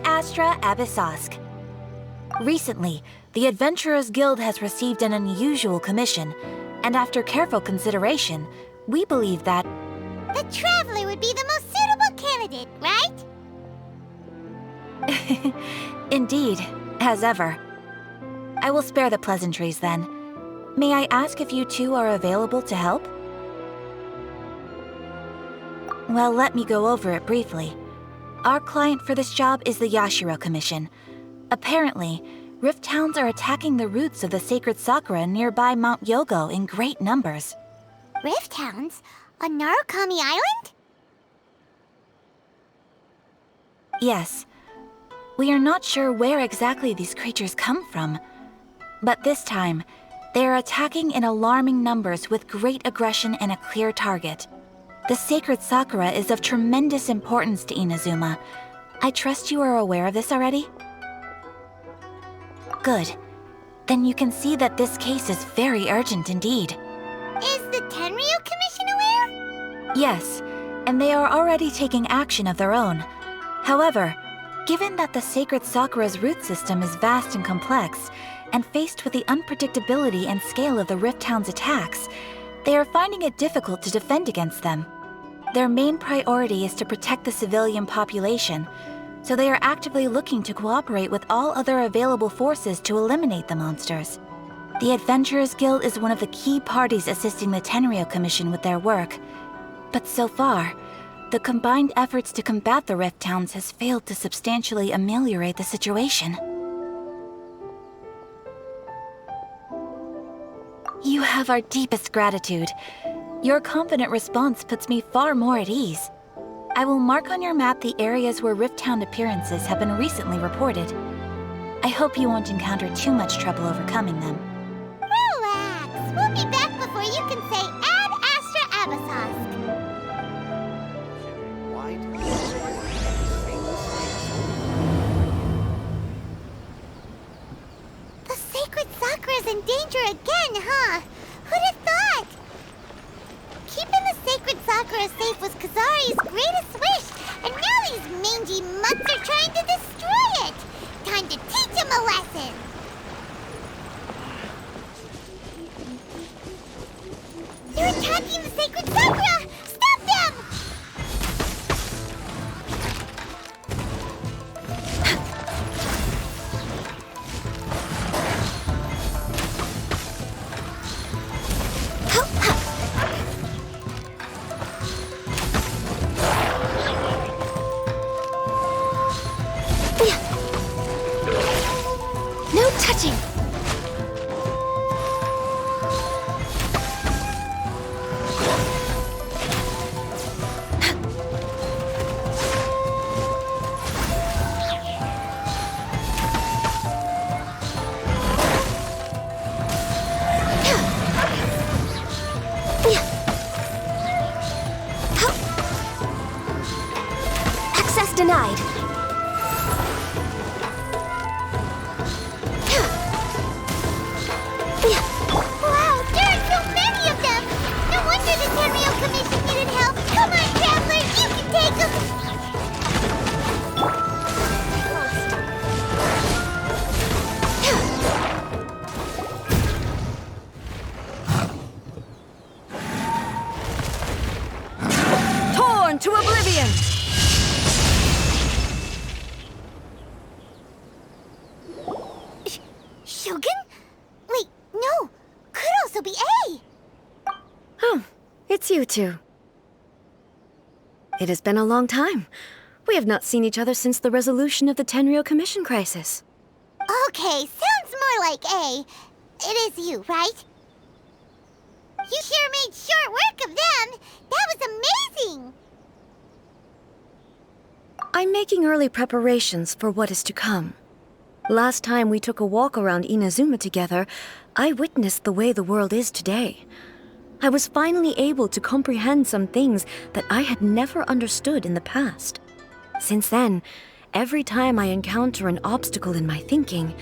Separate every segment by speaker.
Speaker 1: Ad Astra Abyssosque. Recently, the Adventurers Guild has received an unusual commission, and after careful consideration, we believe that...
Speaker 2: The Traveler would be the most suitable candidate, right?
Speaker 1: Indeed, as ever. I will spare the pleasantries then. May I ask if you two are available to help? Well, let me go over it briefly. Our client for this job is the Yashiro Commission. Apparently, Rifthounds are attacking the roots of the Sacred Sakura nearby Mount Yogo in great numbers.
Speaker 2: Rifthounds? On Narukami Island?
Speaker 1: Yes. We are not sure where exactly these creatures come from. But this time, they are attacking in alarming numbers with great aggression and a clear target. The Sacred Sakura is of tremendous importance to Inazuma. I trust you are aware of this already? Good. Then you can see that this case is very urgent indeed.
Speaker 2: Is the Khaenri'ah Commission aware?
Speaker 1: Yes, and they are already taking action of their own. However, given that the Sacred Sakura's root system is vast and complex, and faced with the unpredictability and scale of the Rifthounds' attacks, they are finding it difficult to defend against them. Their main priority is to protect the civilian population, so they are actively looking to cooperate with all other available forces to eliminate the monsters. The Adventurers Guild is one of the key parties assisting the Khaenri'ah Commission with their work. But so far, the combined efforts to combat the Rifthounds has failed to substantially ameliorate the situation. You have our deepest gratitude. Your confident response puts me far more at ease. I will mark on your map the areas where Rifthound appearances have been recently reported. I hope you won't encounter too much trouble overcoming them.
Speaker 2: Relax! We'll be back before you can say Ad Astra Abyssosque. The Sacred Sakura's in danger again, huh? Who'd have thought? Keeping the Sacred Sakura safe was Kazari's greatest wish, and now these mangy mutts are trying to destroy it! Time to teach him a lesson! They're attacking the Sacred Sakura! Stop them!
Speaker 1: No touching! Access denied.
Speaker 2: Wow, there are so many of them! No wonder the Khaenri'ah Commission needed help! Come on, Traveler, you can take them!
Speaker 3: Torn to oblivion!
Speaker 2: Shogun? Wait, no! Could also be A!
Speaker 3: Oh, it's you two. It has been a long time. We have not seen each other since the resolution of the Khaenri'ah Commission crisis.
Speaker 2: Okay, sounds more like A. It is you, right? You sure made short work of them! That was amazing!
Speaker 3: I'm making early preparations for what is to come. Last time we took a walk around Inazuma together, I witnessed the way the world is today. I was finally able to comprehend some things that I had never understood in the past. Since then, every time I encounter an obstacle in my thinking,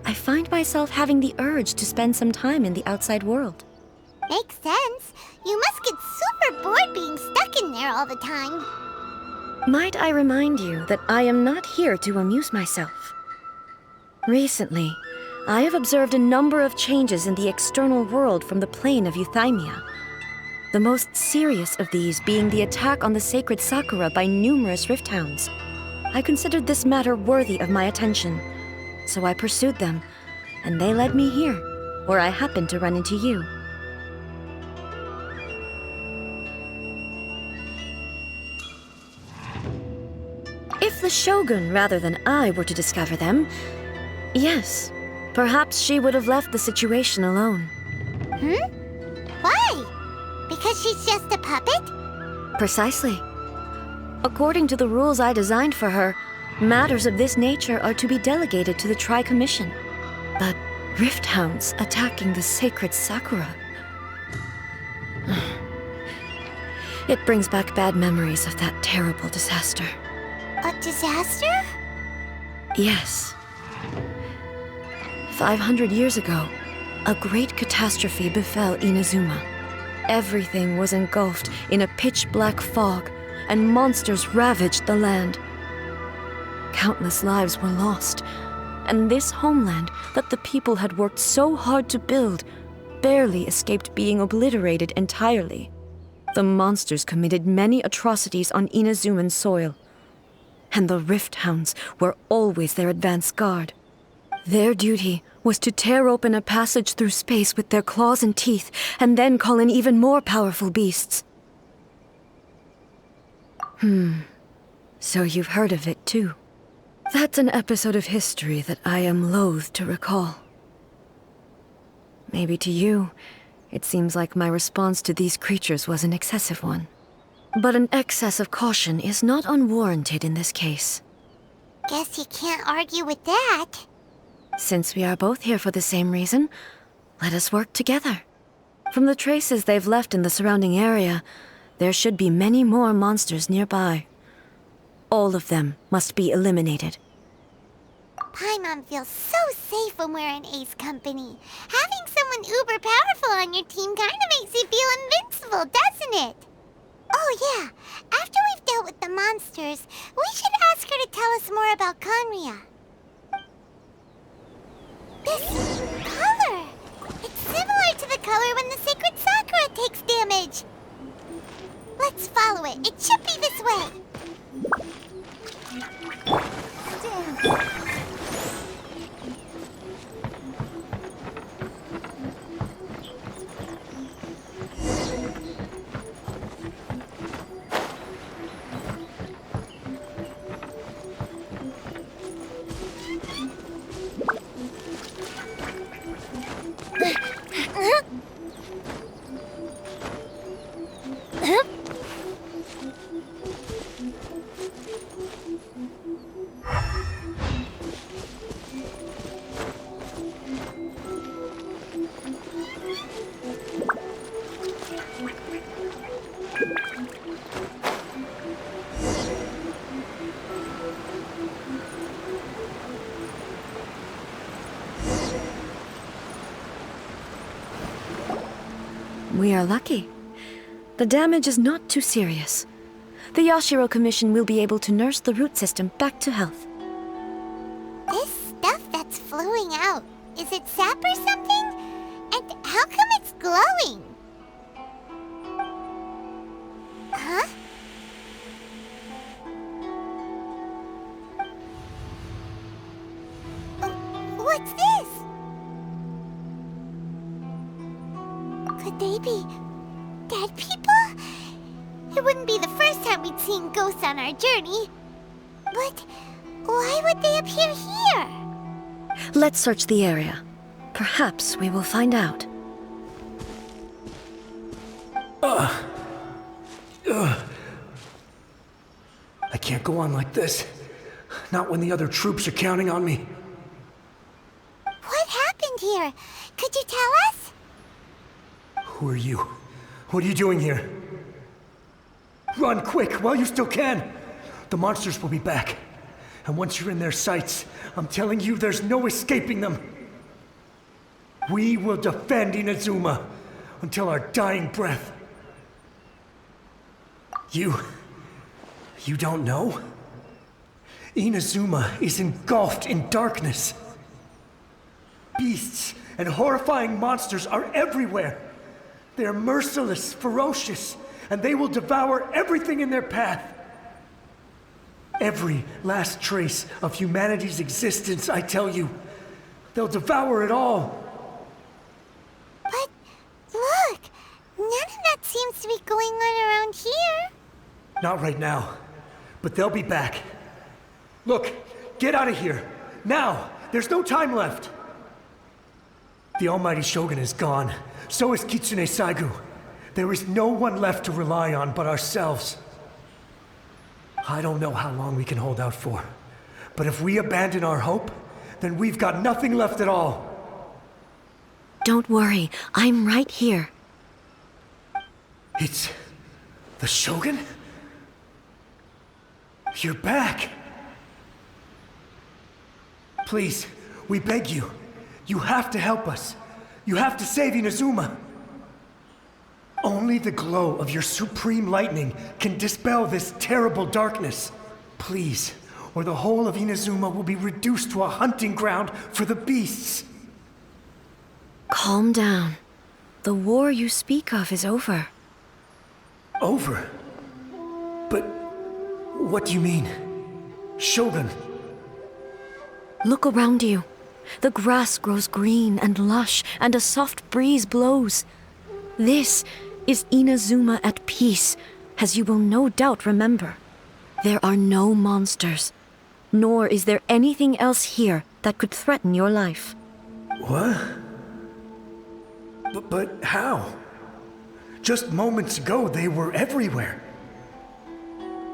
Speaker 3: I find myself having the urge to spend some time in the outside world.
Speaker 2: Makes sense. You must get super bored being stuck in there all the time.
Speaker 3: Might I remind you that I am not here to amuse myself? Recently, I have observed a number of changes in the external world from the plane of Euthymia. The most serious of these being the attack on the Sacred Sakura by numerous Rifthounds. I considered this matter worthy of my attention, so I pursued them, and they led me here, where I happened to run into you. If the Shogun rather than I were to discover them, yes, perhaps she would have left the situation alone.
Speaker 2: Why? Because she's just a puppet?
Speaker 3: Precisely. According to the rules I designed for her, matters of this nature are to be delegated to the Tri-Commission. But Rifthounds attacking the Sacred Sakura... It brings back bad memories of that terrible disaster.
Speaker 2: A disaster?
Speaker 3: Yes. 500 years ago, a great catastrophe befell Inazuma. Everything was engulfed in a pitch-black fog, and monsters ravaged the land. Countless lives were lost, and this homeland that the people had worked so hard to build barely escaped being obliterated entirely. The monsters committed many atrocities on Inazuman soil, and the Rifthounds were always their advance guard. Their duty was to tear open a passage through space with their claws and teeth, and then call in even more powerful beasts. So you've heard of it too. That's an episode of history that I am loath to recall. Maybe to you, it seems like my response to these creatures was an excessive one. But an excess of caution is not unwarranted in this case.
Speaker 2: Guess you can't argue with that.
Speaker 3: Since we are both here for the same reason, let us work together. From the traces they've left in the surrounding area, there should be many more monsters nearby. All of them must be eliminated.
Speaker 2: Paimon feels so safe when we're in Ace Company. Having someone uber powerful on your team kinda makes you feel invincible, doesn't it? Oh yeah, after we've dealt with the monsters, we should ask her to tell us more about Khaenri'ah. This color! It's similar to the color when the Sacred Sakura takes damage. Let's follow it. It should be this way. Damn.
Speaker 3: We are lucky. The damage is not too serious. The Yashiro Commission will be able to nurse the root system back to health.
Speaker 2: This stuff that's flowing out, is it sap or something? And how come it's glowing? Huh? What's this? Could they be dead people? It wouldn't be the first time we'd seen ghosts on our journey. But why would they appear here?
Speaker 3: Let's search the area. Perhaps we will find out.
Speaker 4: I can't go on like this. Not when the other troops are counting on me.
Speaker 2: What happened here? Could you tell us?
Speaker 4: Who are you? What are you doing here? Run quick while you still can! The monsters will be back. And once you're in their sights, I'm telling you there's no escaping them. We will defend Inazuma until our dying breath. You You don't know? Inazuma is engulfed in darkness. Beasts and horrifying monsters are everywhere. They are merciless, ferocious, and they will devour everything in their path. Every last trace of humanity's existence, I tell you. They'll devour it all.
Speaker 2: But look, none of that seems to be going on around here.
Speaker 4: Not right now, but they'll be back. Look, get out of here. Now! There's no time left! The Almighty Shogun is gone. So is Kitsune Saigu. There is no one left to rely on but ourselves. I don't know how long we can hold out for. But if we abandon our hope, then we've got nothing left at all.
Speaker 3: Don't worry, I'm right here.
Speaker 4: It's... the Shogun? You're back! Please, we beg you. You have to help us. You have to save Inazuma. Only the glow of your supreme lightning can dispel this terrible darkness. Please, or the whole of Inazuma will be reduced to a hunting ground for the beasts.
Speaker 3: Calm down. The war you speak of is over.
Speaker 4: Over? But what do you mean? Shogun?
Speaker 3: Look around you. The grass grows green and lush, and a soft breeze blows. This is Inazuma at peace, as you will no doubt remember. There are no monsters, nor is there anything else here that could threaten your life.
Speaker 4: What? But how? Just moments ago, they were everywhere.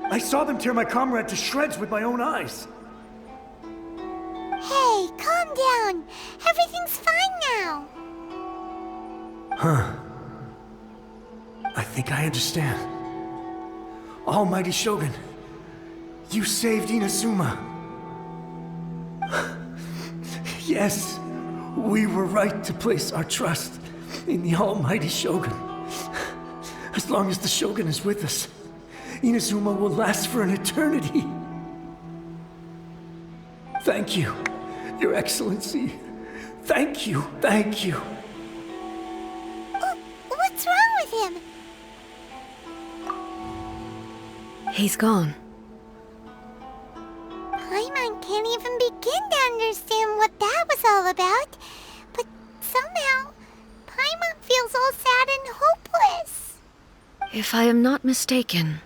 Speaker 4: I saw them tear my comrade to shreds with my own eyes.
Speaker 2: Hey, calm down. Everything's fine now.
Speaker 4: Huh. I think I understand. Almighty Shogun, you saved Inazuma. Yes, we were right to place our trust in the Almighty Shogun. As long as the Shogun is with us, Inazuma will last for an eternity. Thank you, Your Excellency. Thank you, thank you.
Speaker 2: What's wrong with him?
Speaker 3: He's gone.
Speaker 2: Paimon can't even begin to understand what that was all about. But somehow, Paimon feels all sad and hopeless.
Speaker 3: If I am not mistaken,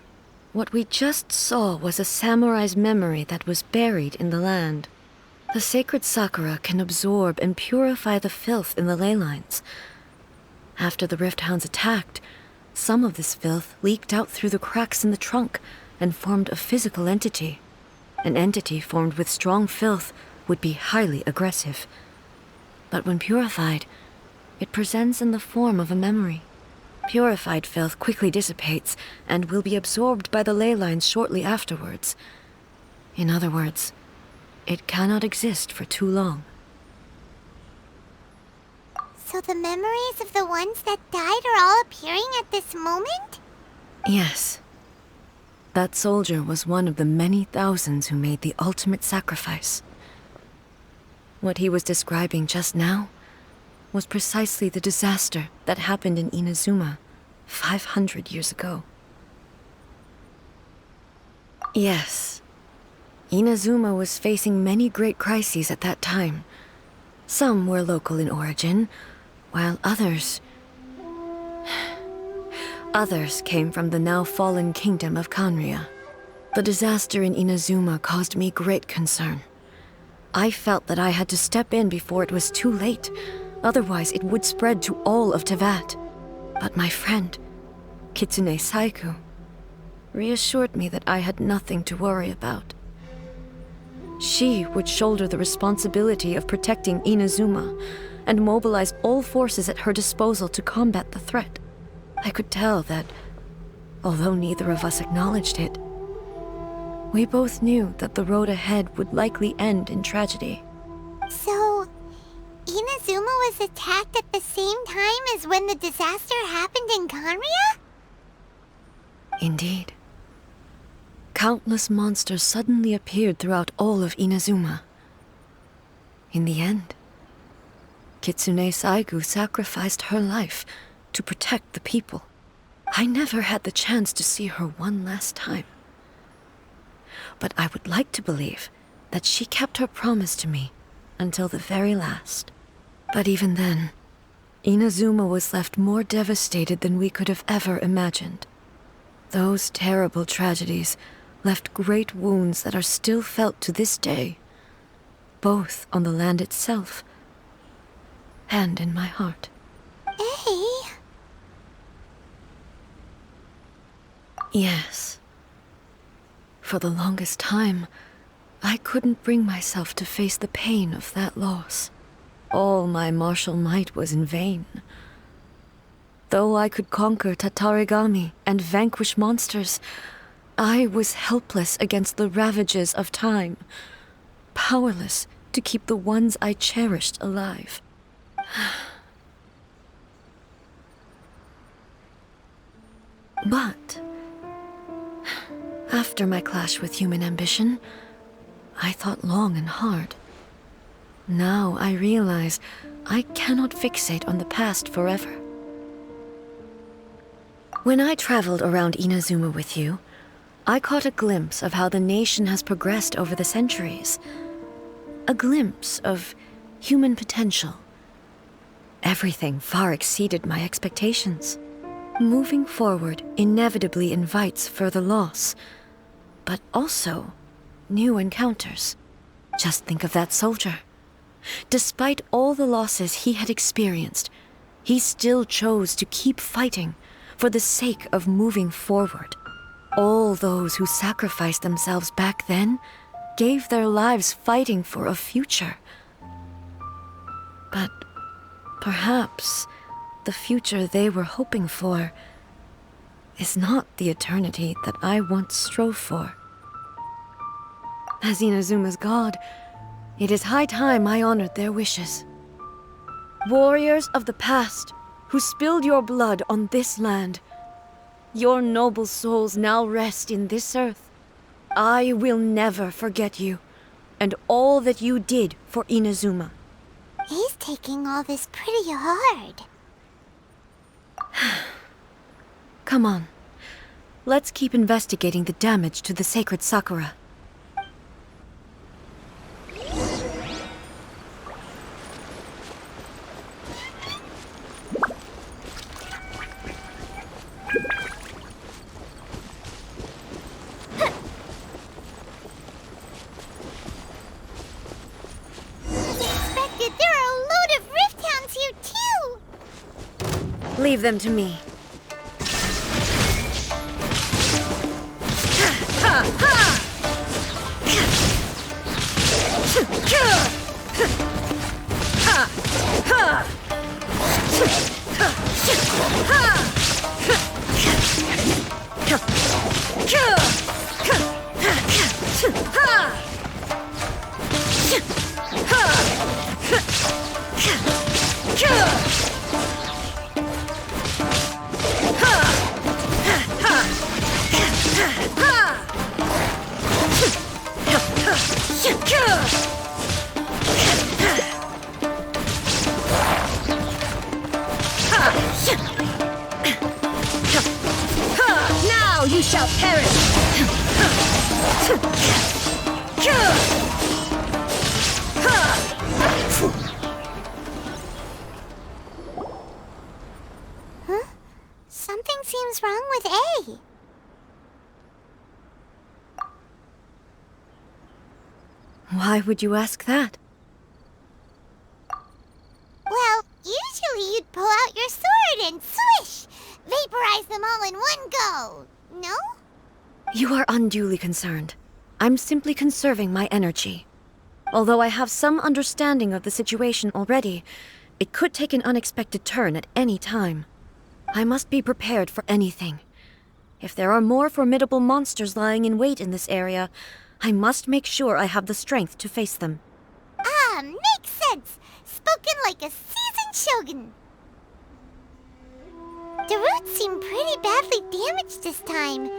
Speaker 3: what we just saw was a samurai's memory that was buried in the land. The Sacred Sakura can absorb and purify the filth in the ley lines. After the Rifthounds attacked, some of this filth leaked out through the cracks in the trunk and formed a physical entity. An entity formed with strong filth would be highly aggressive. But when purified, it presents in the form of a memory. Purified filth quickly dissipates and will be absorbed by the ley lines shortly afterwards. In other words, it cannot exist for too long.
Speaker 2: So the memories of the ones that died are all appearing at this moment?
Speaker 3: Yes. That soldier was one of the many thousands who made the ultimate sacrifice. What he was describing just now was precisely the disaster that happened in Inazuma 500 years ago. Yes. Inazuma was facing many great crises at that time. Some were local in origin, while others came from the now fallen kingdom of Khaenri'ah. The disaster in Inazuma caused me great concern. I felt that I had to step in before it was too late, otherwise it would spread to all of Tevat. But my friend, Kitsune Saigu, reassured me that I had nothing to worry about. She would shoulder the responsibility of protecting Inazuma and mobilize all forces at her disposal to combat the threat. I could tell that, although neither of us acknowledged it, we both knew that the road ahead would likely end in tragedy.
Speaker 2: So, Inazuma was attacked at the same time as when the disaster happened in Khaenri'ah?
Speaker 3: Indeed. Countless monsters suddenly appeared throughout all of Inazuma. In the end, Kitsune Saigu sacrificed her life to protect the people. I never had the chance to see her one last time. But I would like to believe that she kept her promise to me until the very last. But even then, Inazuma was left more devastated than we could have ever imagined. Those terrible tragedies left great wounds that are still felt to this day, both on the land itself and in my heart.
Speaker 2: Hey.
Speaker 3: Yes. For the longest time, I couldn't bring myself to face the pain of that loss. All my martial might was in vain. Though I could conquer Tatarigami and vanquish monsters, I was helpless against the ravages of time, powerless to keep the ones I cherished alive. But after my clash with human ambition, I thought long and hard. Now I realize I cannot fixate on the past forever. When I traveled around Inazuma with you, I caught a glimpse of how the nation has progressed over the centuries. A glimpse of human potential. Everything far exceeded my expectations. Moving forward inevitably invites further loss, but also new encounters. Just think of that soldier. Despite all the losses he had experienced, he still chose to keep fighting for the sake of moving forward. All those who sacrificed themselves back then gave their lives fighting for a future. But perhaps the future they were hoping for is not the eternity that I once strove for. As Inazuma's god, it is high time I honored their wishes. Warriors of the past who spilled your blood on this land, your noble souls now rest in this earth. I will never forget you and all that you did for Inazuma.
Speaker 2: He's taking all this pretty hard.
Speaker 3: Come on. Let's keep investigating the damage to the Sacred Sakura.
Speaker 2: There are a load of Rifthounds here too!
Speaker 3: Leave them to me.
Speaker 5: Now you shall perish!
Speaker 2: Huh? Something seems wrong with A.
Speaker 3: Why would you ask that?
Speaker 2: Well, usually you'd pull out your sword and swish! Vaporize them all in one go, no?
Speaker 3: You are unduly concerned. I'm simply conserving my energy. Although I have some understanding of the situation already, it could take an unexpected turn at any time. I must be prepared for anything. If there are more formidable monsters lying in wait in this area, I must make sure I have the strength to face them.
Speaker 2: Ah, makes sense! Spoken like a seasoned shogun! The roots seem pretty badly damaged this time.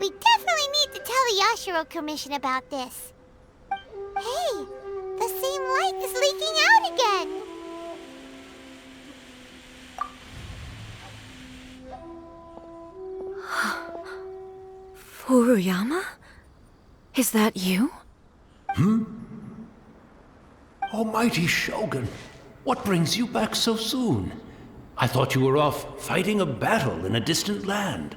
Speaker 2: We definitely need to tell the Yashiro Commission about this. Hey, the same light is leaking out again.
Speaker 3: Furuyama? Is that you?
Speaker 6: Almighty Shogun, what brings you back so soon? I thought you were off fighting a battle in a distant land.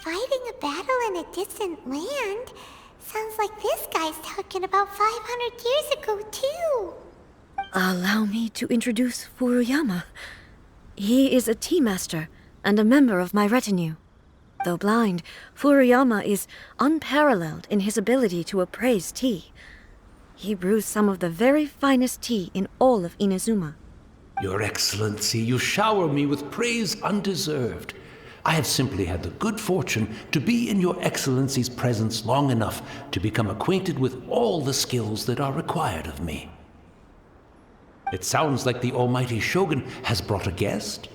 Speaker 2: Fighting a battle in a distant land? Sounds like this guy's talking about 500 years ago, too.
Speaker 3: Allow me to introduce Furuyama. He is a tea master and a member of my retinue. Though blind, Furuyama is unparalleled in his ability to appraise tea. He brews some of the very finest tea in all of Inazuma.
Speaker 6: Your Excellency, you shower me with praise undeserved. I have simply had the good fortune to be in Your Excellency's presence long enough to become acquainted with all the skills that are required of me. It sounds like the Almighty Shogun has brought a guest.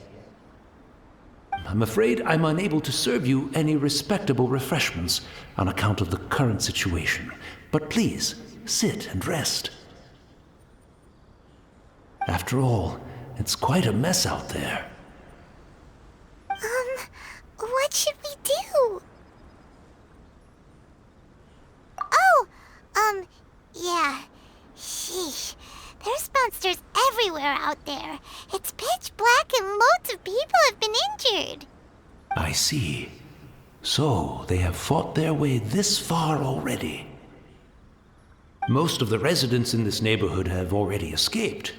Speaker 6: I'm afraid I'm unable to serve you any respectable refreshments on account of the current situation, but please, sit and rest. After all, it's quite a mess out there.
Speaker 2: What should we do? Oh, yeah. Sheesh. There's monsters everywhere out there. It's pitch black and loads of people have been injured.
Speaker 6: I see. So, they have fought their way this far already. Most of the residents in this neighborhood have already escaped.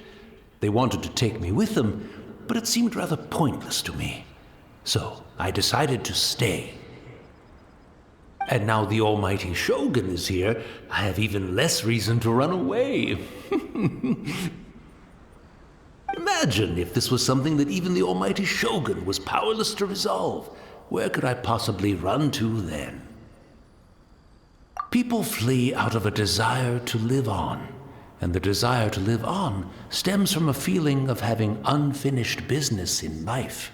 Speaker 6: They wanted to take me with them, but it seemed rather pointless to me. So, I decided to stay. And now the Almighty Shogun is here, I have even less reason to run away. Imagine if this was something that even the Almighty Shogun was powerless to resolve. Where could I possibly run to then? People flee out of a desire to live on, and the desire to live on stems from a feeling of having unfinished business in life.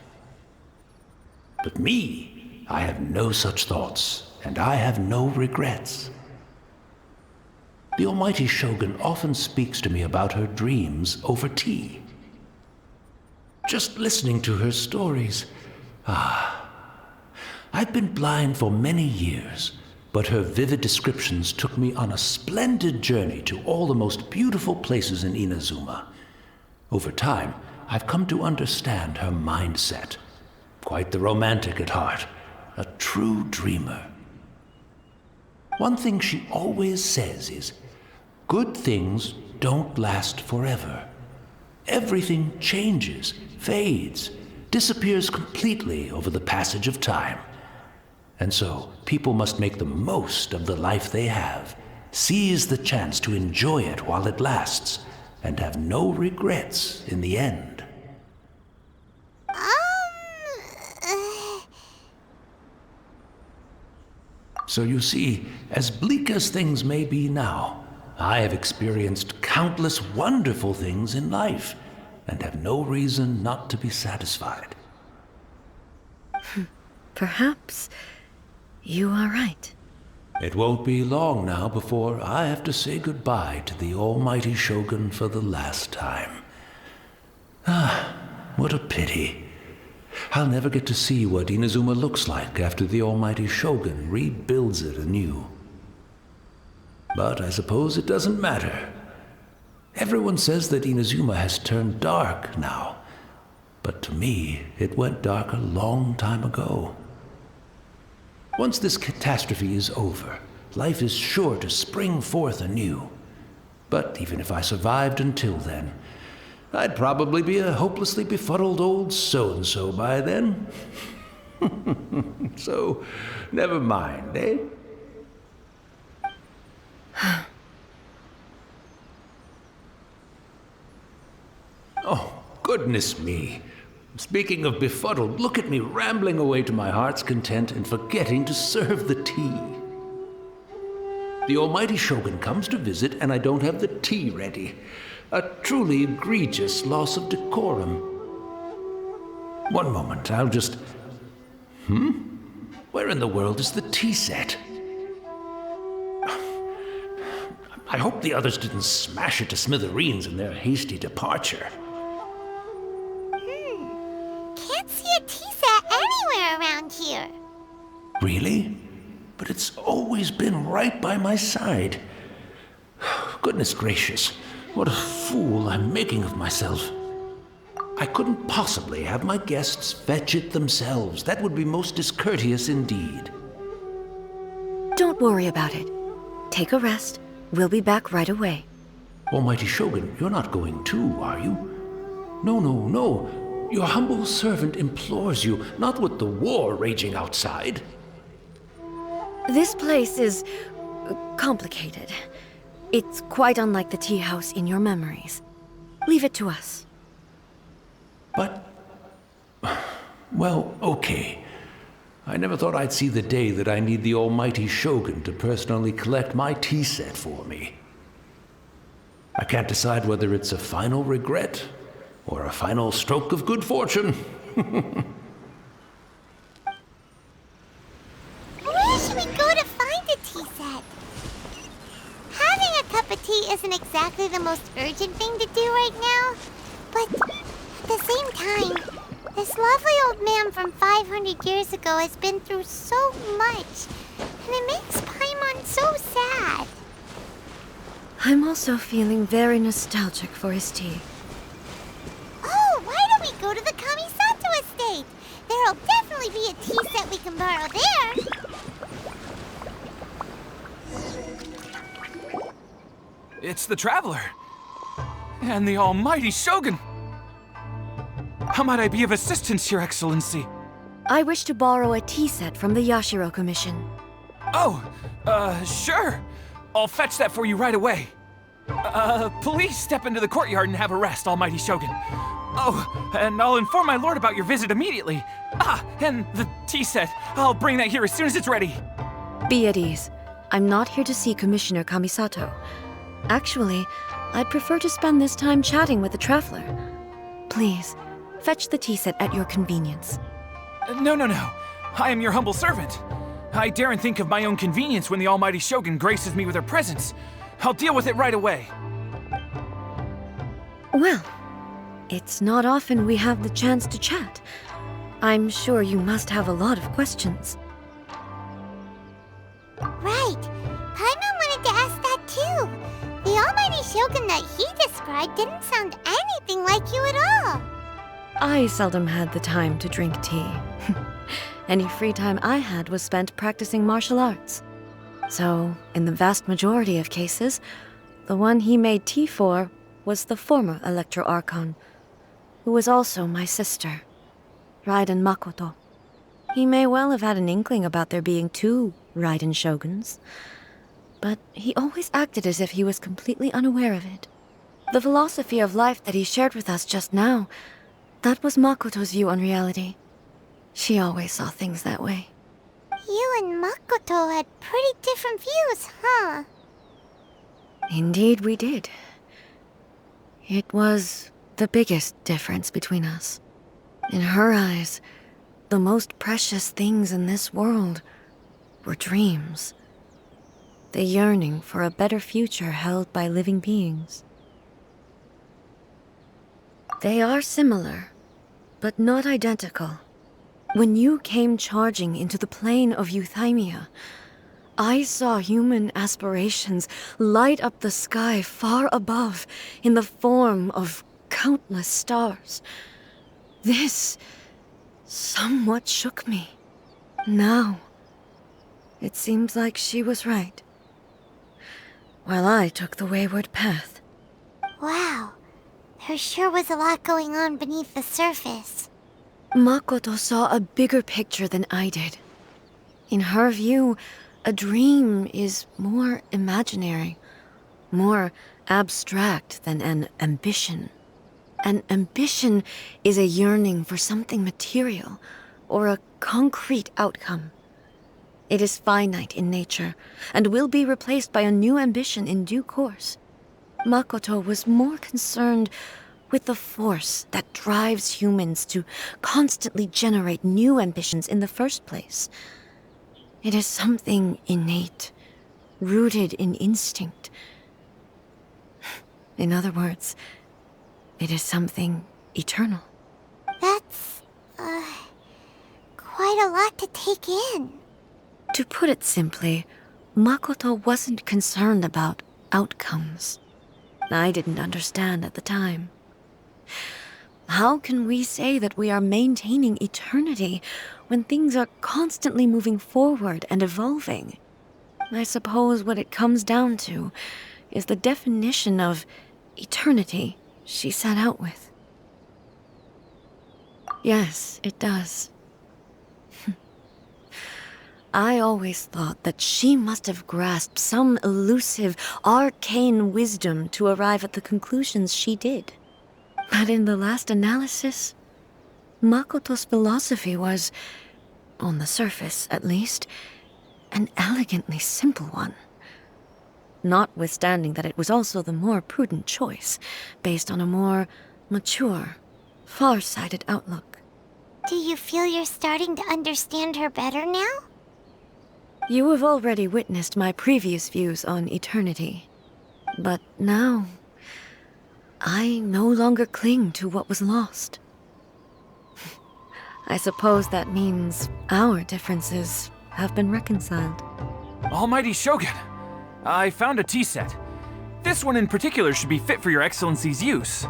Speaker 6: But me, I have no such thoughts, and I have no regrets. The Almighty Shogun often speaks to me about her dreams over tea. Just listening to her stories, I've been blind for many years, but her vivid descriptions took me on a splendid journey to all the most beautiful places in Inazuma. Over time, I've come to understand her mindset. Quite the romantic at heart, a true dreamer. One thing she always says is, good things don't last forever. Everything changes, fades, disappears completely over the passage of time. And so, people must make the most of the life they have, seize the chance to enjoy it while it lasts, and have no regrets in the end. So you see, as bleak as things may be now, I have experienced countless wonderful things in life, and have no reason not to be satisfied.
Speaker 3: Perhaps you are right.
Speaker 6: It won't be long now before I have to say goodbye to the Almighty Shogun for the last time. What a pity. I'll never get to see what Inazuma looks like after the Almighty Shogun rebuilds it anew. But I suppose it doesn't matter. Everyone says that Inazuma has turned dark now, but to me, it went dark a long time ago. Once this catastrophe is over, life is sure to spring forth anew. But even if I survived until then, I'd probably be a hopelessly befuddled old so-and-so by then. So, never mind, eh? Oh, goodness me. Speaking of befuddled, look at me rambling away to my heart's content and forgetting to serve the tea. The Almighty Shogun comes to visit and I don't have the tea ready. A truly egregious loss of decorum. One moment, I'll just... Where in the world is the tea set? I hope the others didn't smash it to smithereens in their hasty departure.
Speaker 2: Can't see a tea set anywhere around here.
Speaker 6: Really? But it's always been right by my side. Goodness gracious, what a fool I'm making of myself. I couldn't possibly have my guests fetch it themselves. That would be most discourteous indeed.
Speaker 3: Don't worry about it. Take a rest. We'll be back right away.
Speaker 6: Almighty Shogun, you're not going too, are you? No, no, no. Your humble servant implores you, not with the war raging outside.
Speaker 3: This place is complicated. It's quite unlike the tea house in your memories. Leave it to us.
Speaker 6: But... well, okay. I never thought I'd see the day that I need the almighty Shogun to personally collect my tea set for me. I can't decide whether it's a final regret or a final stroke of good fortune.
Speaker 2: Where should we go to find a tea set? Having a cup of tea isn't exactly the most urgent thing to do right now, but at the same time, this lovely old man from 500 years ago has been through so much, and it makes Paimon so sad.
Speaker 3: I'm also feeling very nostalgic for his tea.
Speaker 2: Oh, why don't we go to the Kamisato estate? There'll definitely be a tea set we can borrow there.
Speaker 7: It's the Traveler. And the almighty Shogun. How might I be of assistance, Your Excellency?
Speaker 3: I wish to borrow a tea set from the Yashiro Commission.
Speaker 7: Oh, sure. I'll fetch that for you right away. Please step into the courtyard and have a rest, almighty Shogun. Oh, and I'll inform my lord about your visit immediately. Ah, and the tea set. I'll bring that here as soon as it's ready.
Speaker 3: Be at ease. I'm not here to see Commissioner Kamisato. Actually, I'd prefer to spend this time chatting with the Traveler. Please, fetch the tea set at your convenience.
Speaker 7: No. I am your humble servant. I daren't think of my own convenience when the almighty Shogun graces me with her presence. I'll deal with it right away.
Speaker 3: Well, it's not often we have the chance to chat. I'm sure you must have a lot of questions.
Speaker 2: Right. Paimon wanted to ask that too. The almighty Shogun that he described didn't sound anything like you at all.
Speaker 3: I seldom had the time to drink tea. Any free time I had was spent practicing martial arts. So, in the vast majority of cases, the one he made tea for was the former Electro Archon, who was also my sister, Raiden Makoto. He may well have had an inkling about there being two Raiden Shoguns, but he always acted as if he was completely unaware of it. The philosophy of life that he shared with us just now, that was Makoto's view on reality. She always saw things that way.
Speaker 2: You and Makoto had pretty different views, huh?
Speaker 3: Indeed we did. It was the biggest difference between us. In her eyes, the most precious things in this world were dreams. The yearning for a better future held by living beings. They are similar, but not identical. When you came charging into the plane of Euthymia, I saw human aspirations light up the sky far above in the form of countless stars. This somewhat shook me. Now, it seems like she was right, while I took the wayward path.
Speaker 2: Wow. There sure was a lot going on beneath the surface.
Speaker 3: Makoto saw a bigger picture than I did. In her view, a dream is more imaginary, more abstract than an ambition. An ambition is a yearning for something material or a concrete outcome. It is finite in nature and will be replaced by a new ambition in due course. Makoto was more concerned with the force that drives humans to constantly generate new ambitions in the first place. It is something innate, rooted in instinct. In other words, it is something eternal.
Speaker 2: That's, quite a lot to take in.
Speaker 3: To put it simply, Makoto wasn't concerned about outcomes. I didn't understand at the time. How can we say that we are maintaining eternity when things are constantly moving forward and evolving? I suppose what it comes down to is the definition of eternity she set out with. Yes, it does. I always thought that she must have grasped some elusive, arcane wisdom to arrive at the conclusions she did. But in the last analysis, Makoto's philosophy was, on the surface at least, an elegantly simple one. Notwithstanding that it was also the more prudent choice, based on a more mature, far-sighted outlook.
Speaker 2: Do you feel you're starting to understand her better now?
Speaker 3: You have already witnessed my previous views on eternity. But now, I no longer cling to what was lost. I suppose that means our differences have been reconciled.
Speaker 7: Almighty Shogun, I found a tea set. This one in particular should be fit for your Excellency's use.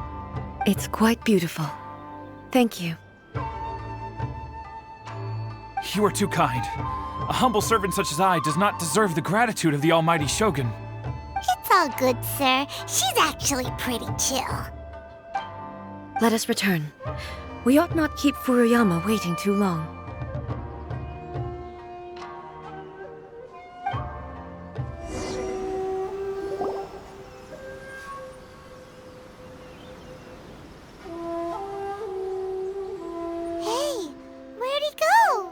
Speaker 3: It's quite beautiful. Thank you.
Speaker 7: You are too kind. A humble servant such as I does not deserve the gratitude of the Almighty Shogun.
Speaker 2: It's all good, sir. She's actually pretty chill.
Speaker 3: Let us return. We ought not keep Furuyama waiting too long.
Speaker 2: Hey, where'd he go?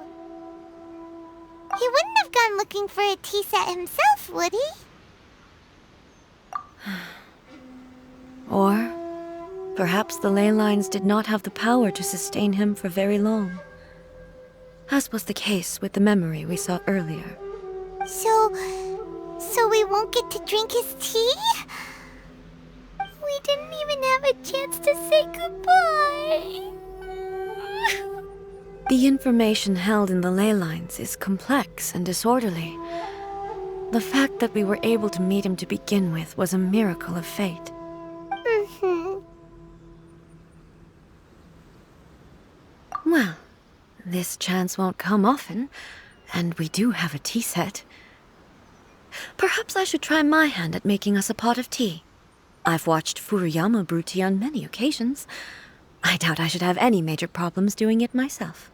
Speaker 2: He wouldn't have gone looking for a tea set himself, would he?
Speaker 3: Or perhaps the ley lines did not have the power to sustain him for very long, as was the case with the memory we saw earlier.
Speaker 2: So we won't get to drink his tea? We didn't even have a chance to say goodbye.
Speaker 3: The information held in the ley lines is complex and disorderly. The fact that we were able to meet him to begin with was a miracle of fate. Well, this chance won't come often, and we do have a tea set. Perhaps I should try my hand at making us a pot of tea. I've watched Furuyama brew tea on many occasions. I doubt I should have any major problems doing it myself.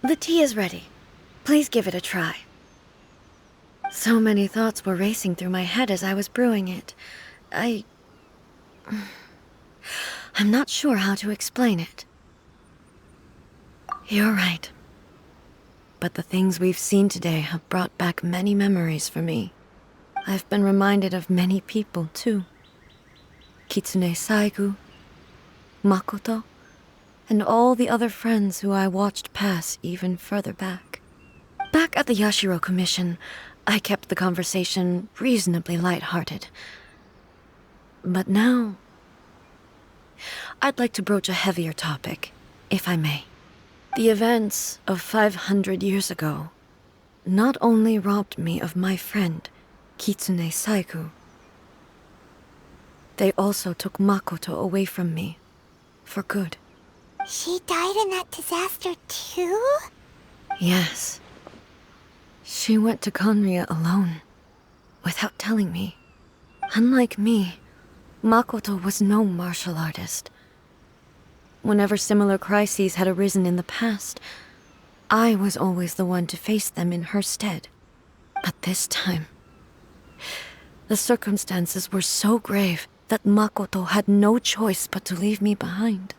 Speaker 3: The tea is ready. Please give it a try. So many thoughts were racing through my head as I was brewing it. I'm not sure how to explain it. You're right. But the things we've seen today have brought back many memories for me. I've been reminded of many people, too. Kitsune Saigu, Makoto, and all the other friends who I watched pass even further back. Back at the Yashiro Commission, I kept the conversation reasonably light-hearted. But now, I'd like to broach a heavier topic, if I may. The events of 500 years ago not only robbed me of my friend, Kitsune Saigu, they also took Makoto away from me, for good.
Speaker 2: She died in that disaster too?
Speaker 3: Yes. She went to Khaenri'ah alone, without telling me. Unlike me, Makoto was no martial artist. Whenever similar crises had arisen in the past, I was always the one to face them in her stead. But this time, the circumstances were so grave that Makoto had no choice but to leave me behind.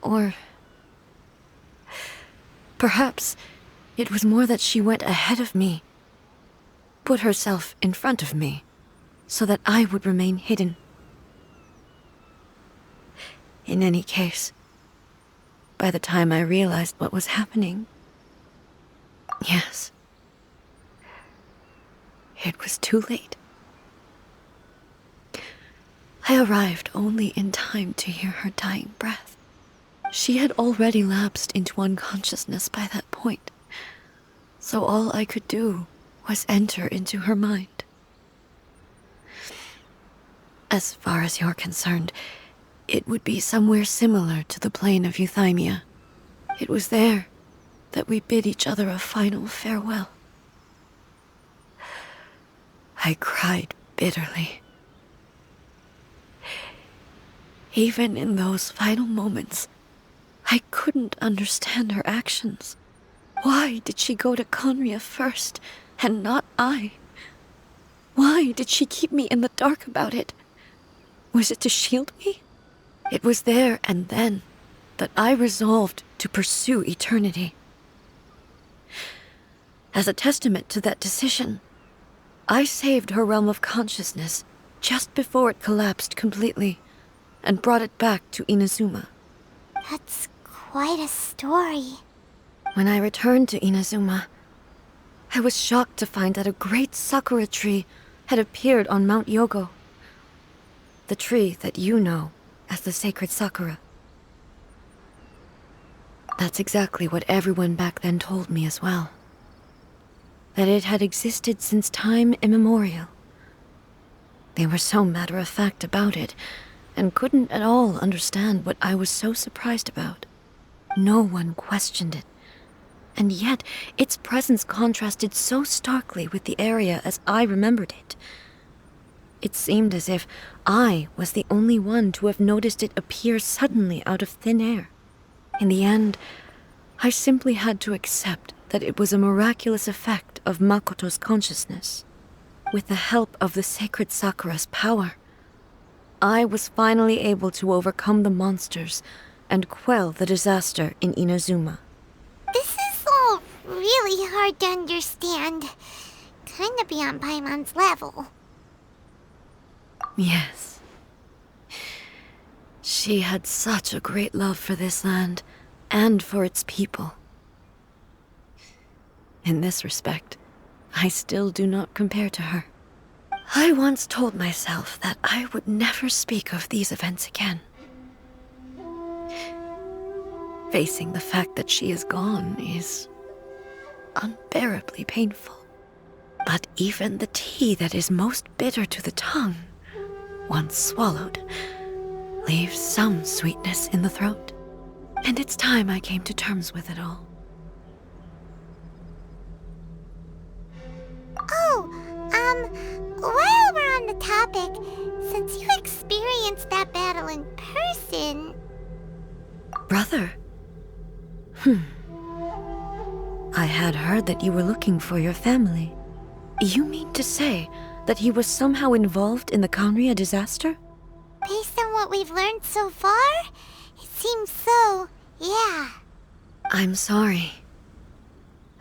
Speaker 3: Or perhaps it was more that she went ahead of me, put herself in front of me, so that I would remain hidden. In any case, by the time I realized what was happening. Yes. It was too late. I arrived only in time to hear her dying breath. She had already lapsed into unconsciousness by that point, so all I could do was enter into her mind. As far as you're concerned, it would be somewhere similar to the plane of Euthymia. It was there that we bid each other a final farewell. I cried bitterly. Even in those final moments, I couldn't understand her actions. Why did she go to Khaenri'ah first, and not I? Why did she keep me in the dark about it? Was it to shield me? It was there and then that I resolved to pursue eternity. As a testament to that decision, I saved her realm of consciousness just before it collapsed completely, and brought it back to Inazuma.
Speaker 2: That's quite a story.
Speaker 3: When I returned to Inazuma, I was shocked to find that a great sakura tree had appeared on Mount Yogo. The tree that you know as the Sacred Sakura. That's exactly what everyone back then told me as well. That it had existed since time immemorial. They were so matter-of-fact about it, and couldn't at all understand what I was so surprised about. No one questioned it, and yet its presence contrasted so starkly with the area as I remembered it. It seemed as if I was the only one to have noticed it appear suddenly out of thin air. In the end, I simply had to accept that it was a miraculous effect of Makoto's consciousness. With the help of the Sacred Sakura's power, I was finally able to overcome the monsters and quell the disaster in Inazuma.
Speaker 2: This is all really hard to understand. Kinda beyond Paimon's level.
Speaker 3: Yes. She had such a great love for this land, and for its people. In this respect, I still do not compare to her. I once told myself that I would never speak of these events again. Facing the fact that she is gone is unbearably painful. But even the tea that is most bitter to the tongue, once swallowed, leaves some sweetness in the throat. And it's time I came to terms with it all.
Speaker 2: Oh, while we're on the topic, since you experienced that battle in person...
Speaker 3: Brother? I had heard that you were looking for your family. You mean to say that he was somehow involved in the Khaenri'ah disaster?
Speaker 2: Based on what we've learned so far, it seems so, yeah.
Speaker 3: I'm sorry.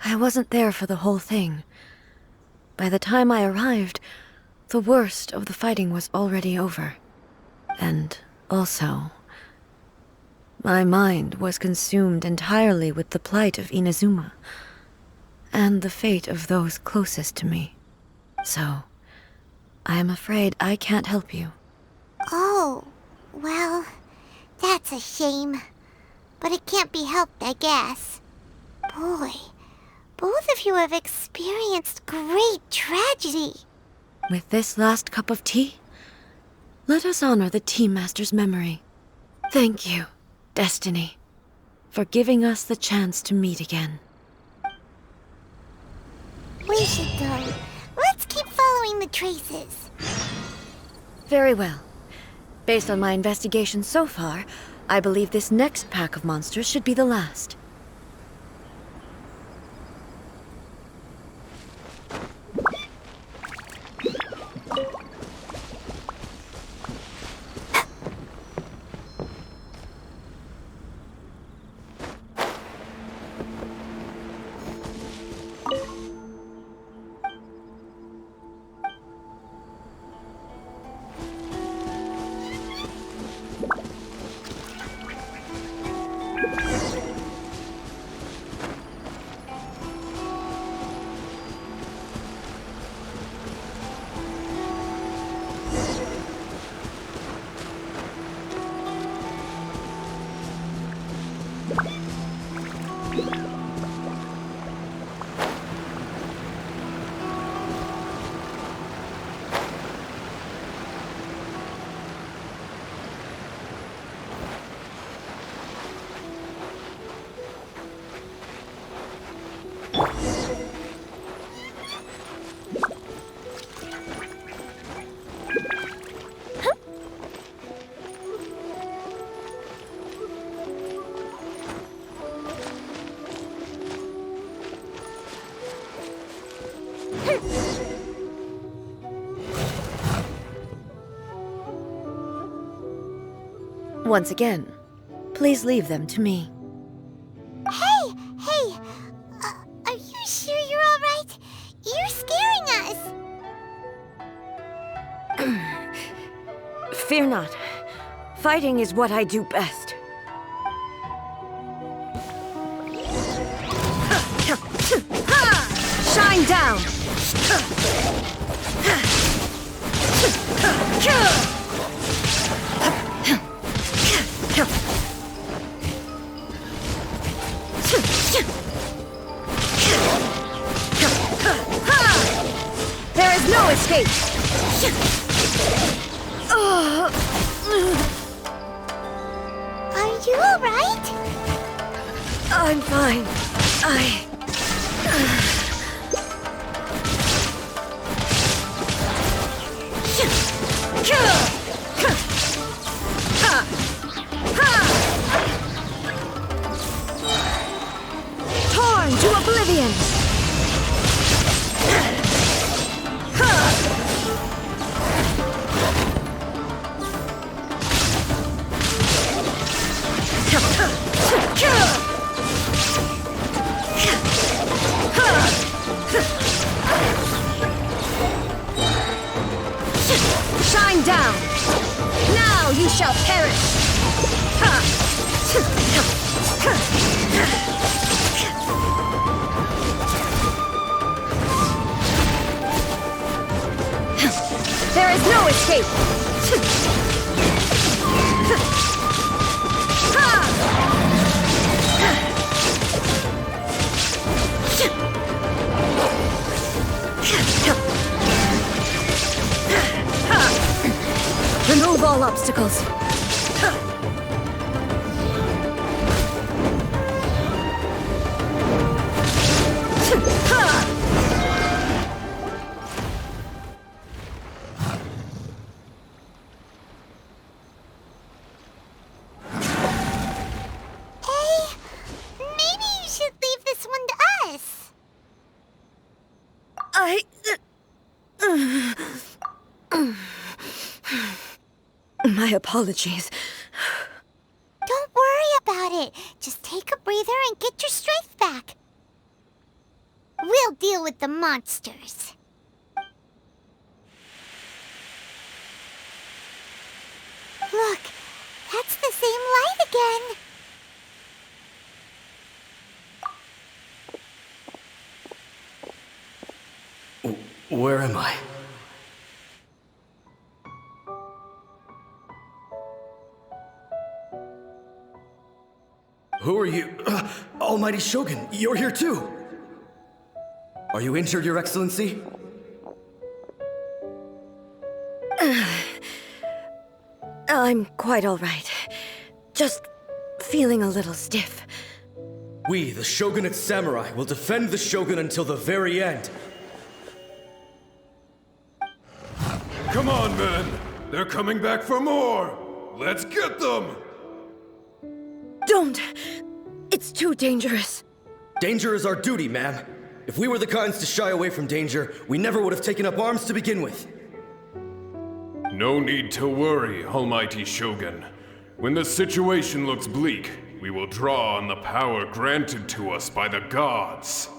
Speaker 3: I wasn't there for the whole thing. By the time I arrived, the worst of the fighting was already over. And also, my mind was consumed entirely with the plight of Inazuma, and the fate of those closest to me. So, I am afraid I can't help you.
Speaker 2: Oh, well, that's a shame. But it can't be helped, I guess. Boy, both of you have experienced great tragedy.
Speaker 3: With this last cup of tea, let us honor the Tea Master's memory. Thank you, Destiny, for giving us the chance to meet again.
Speaker 2: We should go. Let's keep following the traces.
Speaker 3: Very well. Based on my investigation so far, I believe this next pack of monsters should be the last. Once again, please leave them to me.
Speaker 2: Hey! Are you sure you're alright? You're scaring us!
Speaker 3: Fear not. Fighting is what I do best. Shine down! There is no escape!
Speaker 2: Are you alright?
Speaker 3: I'm fine. Torn to oblivion! Shine down! Now you shall perish! There is no escape! Remove all obstacles.
Speaker 2: Maybe you should leave this one to us.
Speaker 3: My apologies.
Speaker 2: Don't worry about it. Just take a breather and get your strength back. We'll deal with the monsters. Look, that's the same light again.
Speaker 8: Where am I? Who are you? Almighty Shogun, you're here too! Are you injured, Your Excellency?
Speaker 3: I'm quite all right. Just feeling a little stiff.
Speaker 8: We, the Shogunate Samurai, will defend the Shogun until the very end.
Speaker 9: Come on, men! They're coming back for more! Let's get them!
Speaker 3: Don't! It's too dangerous.
Speaker 8: Danger is our duty, ma'am. If we were the kinds to shy away from danger, we never would have taken up arms to begin with.
Speaker 9: No need to worry, Almighty Shogun. When the situation looks bleak, we will draw on the power granted to us by the gods.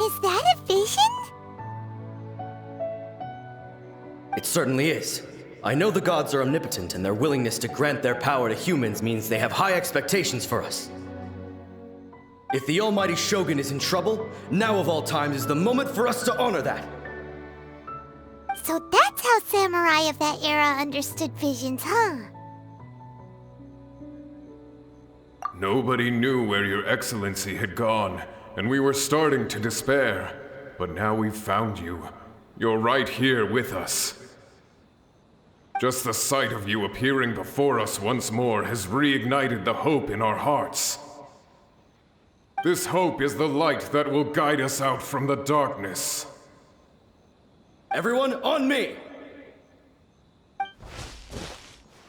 Speaker 2: Is that a vision?
Speaker 8: It certainly is. I know the gods are omnipotent, and their willingness to grant their power to humans means they have high expectations for us. If the Almighty Shogun is in trouble, now of all times is the moment for us to honor that.
Speaker 2: So that's how samurai of that era understood visions, huh?
Speaker 9: Nobody knew where Your Excellency had gone, and we were starting to despair. But now we've found you. You're right here with us. Just the sight of you appearing before us once more has reignited the hope in our hearts. This hope is the light that will guide us out from the darkness.
Speaker 8: Everyone, on me!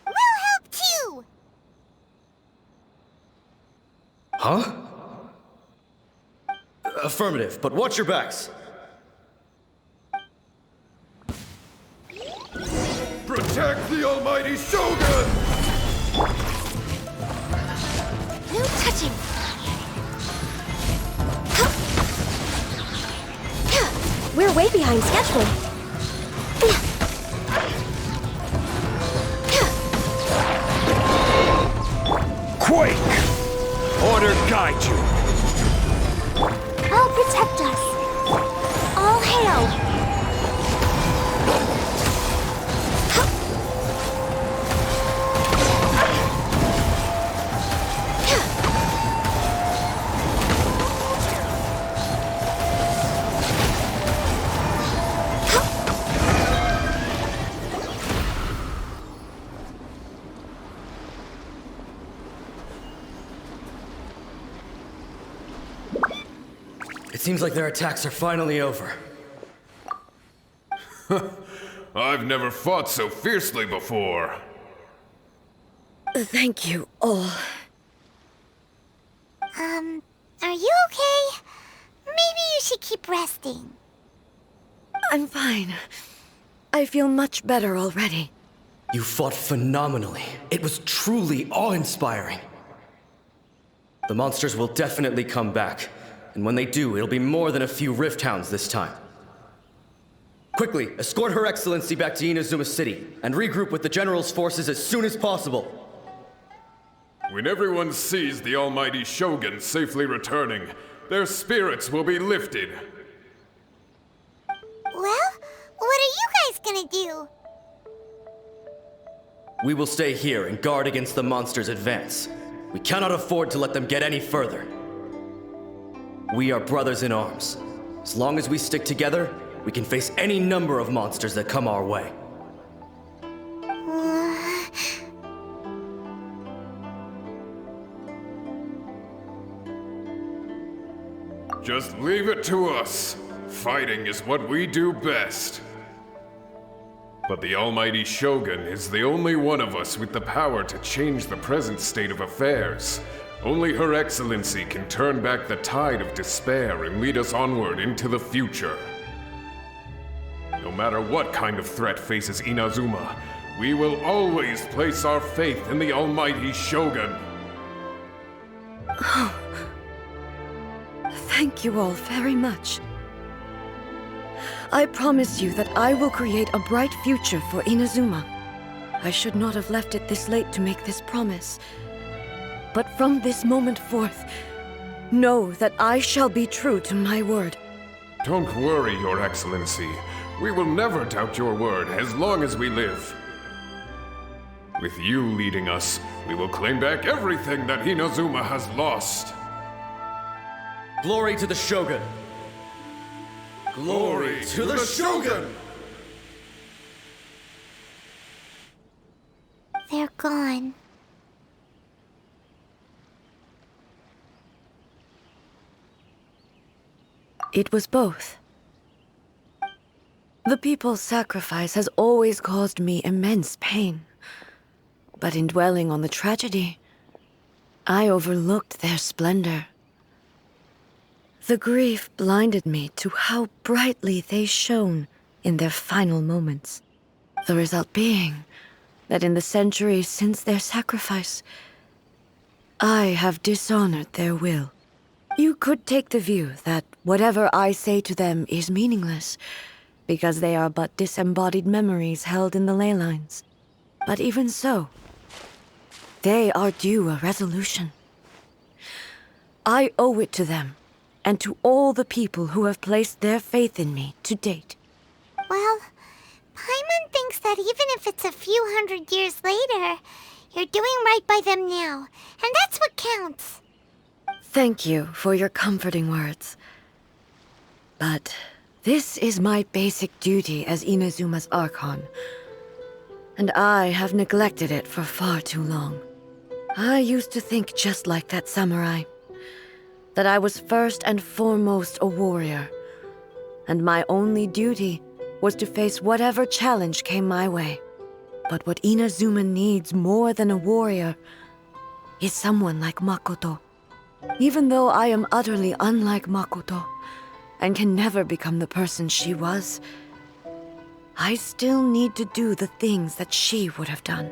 Speaker 2: We'll help too!
Speaker 8: Huh? Affirmative, but watch your backs.
Speaker 9: Protect Attack the almighty Shogun!
Speaker 2: No touching!
Speaker 3: We're way behind schedule.
Speaker 4: Quake! Order guide you!
Speaker 2: I'll protect us. All hail!
Speaker 8: It seems like their attacks are finally over.
Speaker 9: I've never fought so fiercely before.
Speaker 3: Thank you all.
Speaker 2: Are you okay? Maybe you should keep resting.
Speaker 3: I'm fine. I feel much better already.
Speaker 8: You fought phenomenally. It was truly awe-inspiring. The monsters will definitely come back. And when they do, it'll be more than a few Rifthounds this time. Quickly, escort Her Excellency back to Inazuma City, and regroup with the General's forces as soon as possible.
Speaker 9: When everyone sees the almighty Shogun safely returning, their spirits will be lifted.
Speaker 2: Well, what are you guys gonna do?
Speaker 8: We will stay here and guard against the monsters' advance. We cannot afford to let them get any further. We are brothers in arms. As long as we stick together, we can face any number of monsters that come our way.
Speaker 9: Just leave it to us. Fighting is what we do best. But the almighty Shogun is the only one of us with the power to change the present state of affairs. Only Her Excellency can turn back the tide of despair and lead us onward into the future. No matter what kind of threat faces Inazuma, we will always place our faith in the almighty Shogun.
Speaker 3: Thank you all very much. I promise you that I will create a bright future for Inazuma. I should not have left it this late to make this promise. But from this moment forth, know that I shall be true to my word.
Speaker 9: Don't worry, Your Excellency. We will never doubt your word as long as we live. With you leading us, we will claim back everything that Inazuma has lost.
Speaker 8: Glory to the Shogun!
Speaker 9: Glory to the Shogun!
Speaker 2: They're gone.
Speaker 3: It was both. The people's sacrifice has always caused me immense pain. But in dwelling on the tragedy, I overlooked their splendor. The grief blinded me to how brightly they shone in their final moments. The result being that in the centuries since their sacrifice, I have dishonored their will. You could take the view that whatever I say to them is meaningless, because they are but disembodied memories held in the ley lines. But even so, they are due a resolution. I owe it to them, and to all the people who have placed their faith in me to date.
Speaker 2: Well, Paimon thinks that even if it's a few hundred years later, you're doing right by them now, and that's what counts.
Speaker 3: Thank you for your comforting words. But this is my basic duty as Inazuma's Archon, and I have neglected it for far too long. I used to think just like that samurai, that I was first and foremost a warrior, and my only duty was to face whatever challenge came my way. But what Inazuma needs more than a warrior is someone like Makoto. Even though I am utterly unlike Makoto, and can never become the person she was, I still need to do the things that she would have done.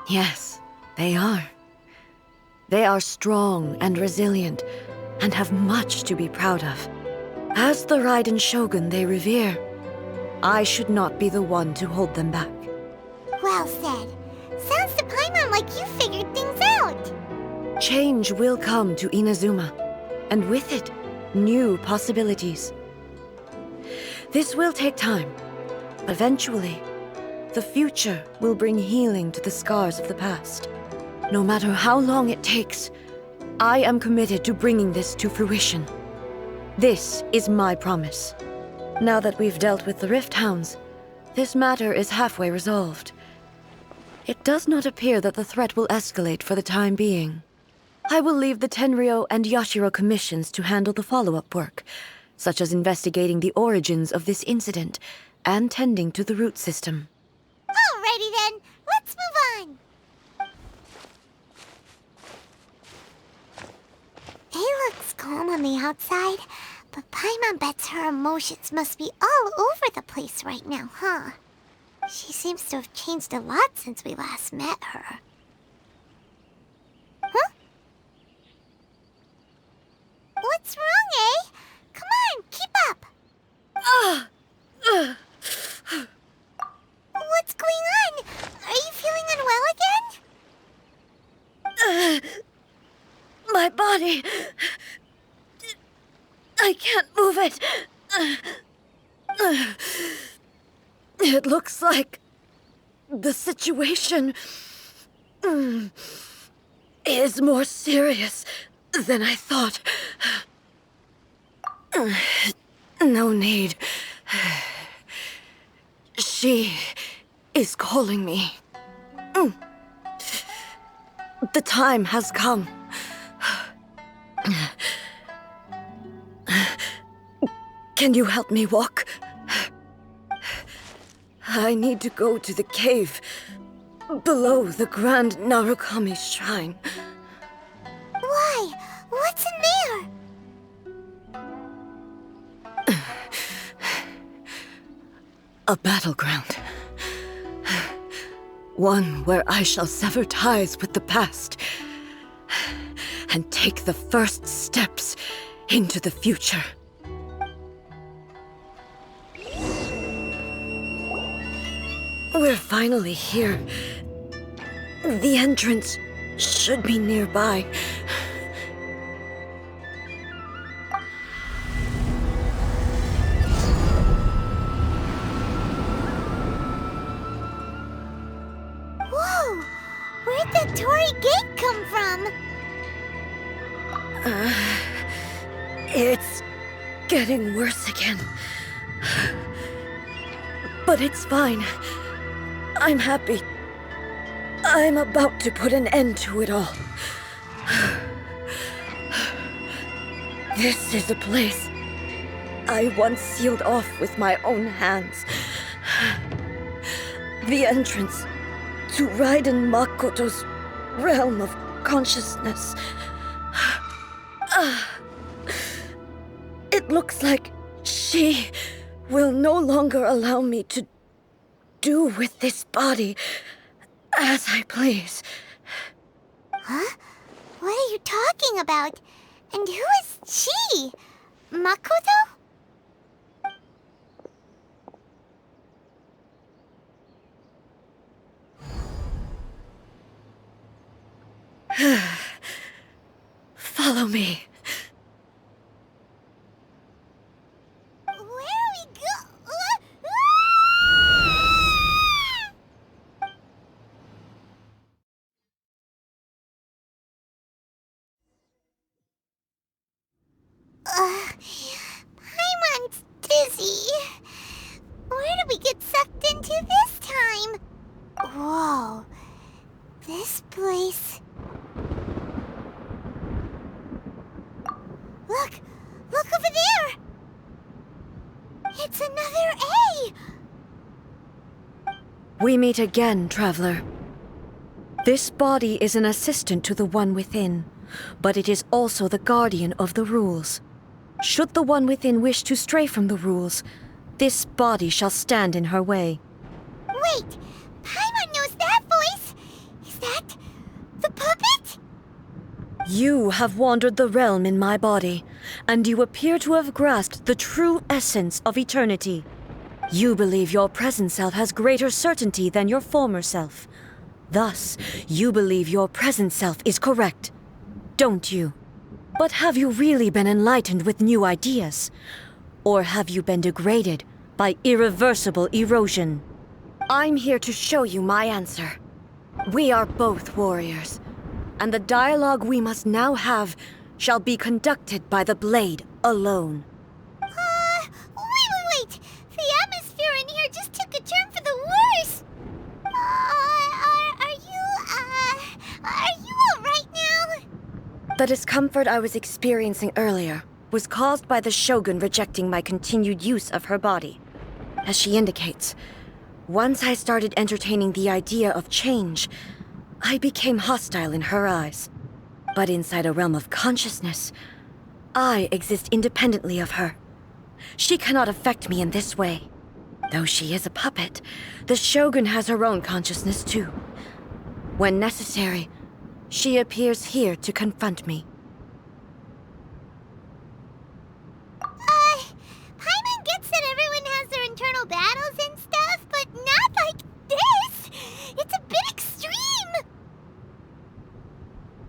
Speaker 3: Yes, they are. They are strong and resilient, and have much to be proud of. As the Raiden Shogun they revere, I should not be the one to hold them back.
Speaker 2: Well said. Sounds to Paimon like you figured things out.
Speaker 3: Change will come to Inazuma, and with it, new possibilities. This will take time. Eventually, the future will bring healing to the scars of the past. No matter how long it takes, I am committed to bringing this to fruition. This is my promise. Now that we've dealt with the Rifthounds, this matter is halfway resolved. It does not appear that the threat will escalate for the time being. I will leave the Khaenri'ah and Yashiro commissions to handle the follow-up work, such as investigating the origins of this incident and tending to the root system.
Speaker 2: Alrighty then, let's move on. It looks calm on the outside, but Paimon bets her emotions must be all over the place right now, huh? She seems to have changed a lot since we last met her. Huh? What's wrong, eh? Come on, keep up! What's going on? Are you feeling unwell again?
Speaker 3: My body... I can't move it. It looks like the situation is more serious than I thought. No need. She is calling me. The time has come. Can you help me walk? I need to go to the cave below the Grand Narukami Shrine.
Speaker 2: Why? What's in there?
Speaker 3: A battleground. One where I shall sever ties with the past and take the first steps into the future. We're finally here. The entrance should be nearby.
Speaker 2: Whoa! Where'd that Torii gate come from?
Speaker 3: It's getting worse again. But it's fine. I'm happy. I'm about to put an end to it all. This is a place I once sealed off with my own hands. The entrance to Raiden Makoto's realm of consciousness. It looks like she will no longer allow me to do with this body as I please.
Speaker 2: Huh? What are you talking about? And who is she? Makoto?
Speaker 3: Follow me.
Speaker 2: Where are we go? Paimon's dizzy. Where did we get sucked into this time? Whoa. This place... Look over there! It's another A!
Speaker 3: We meet again, Traveler. This body is an assistant to the one within, but it is also the guardian of the rules. Should the one within wish to stray from the rules, this body shall stand in her way.
Speaker 2: Wait! Paimon knows that voice! Is that the puppet?
Speaker 3: You have wandered the realm in my body, and you appear to have grasped the true essence of eternity. You believe your present self has greater certainty than your former self. Thus, you believe your present self is correct, don't you? But have you really been enlightened with new ideas? Or have you been degraded by irreversible erosion? I'm here to show you my answer. We are both warriors, and the dialogue we must now have shall be conducted by the blade alone.
Speaker 2: Wait! The atmosphere in here just took a turn for the worse! Are you alright now?
Speaker 3: The discomfort I was experiencing earlier was caused by the Shogun rejecting my continued use of her body. As she indicates, once I started entertaining the idea of change, I became hostile in her eyes. But inside a realm of consciousness, I exist independently of her. She cannot affect me in this way. Though she is a puppet, the Shogun has her own consciousness too. When necessary, she appears here to confront me.
Speaker 2: Paimon gets that everyone has their internal battles and stuff, but not like this! It's a bit extreme!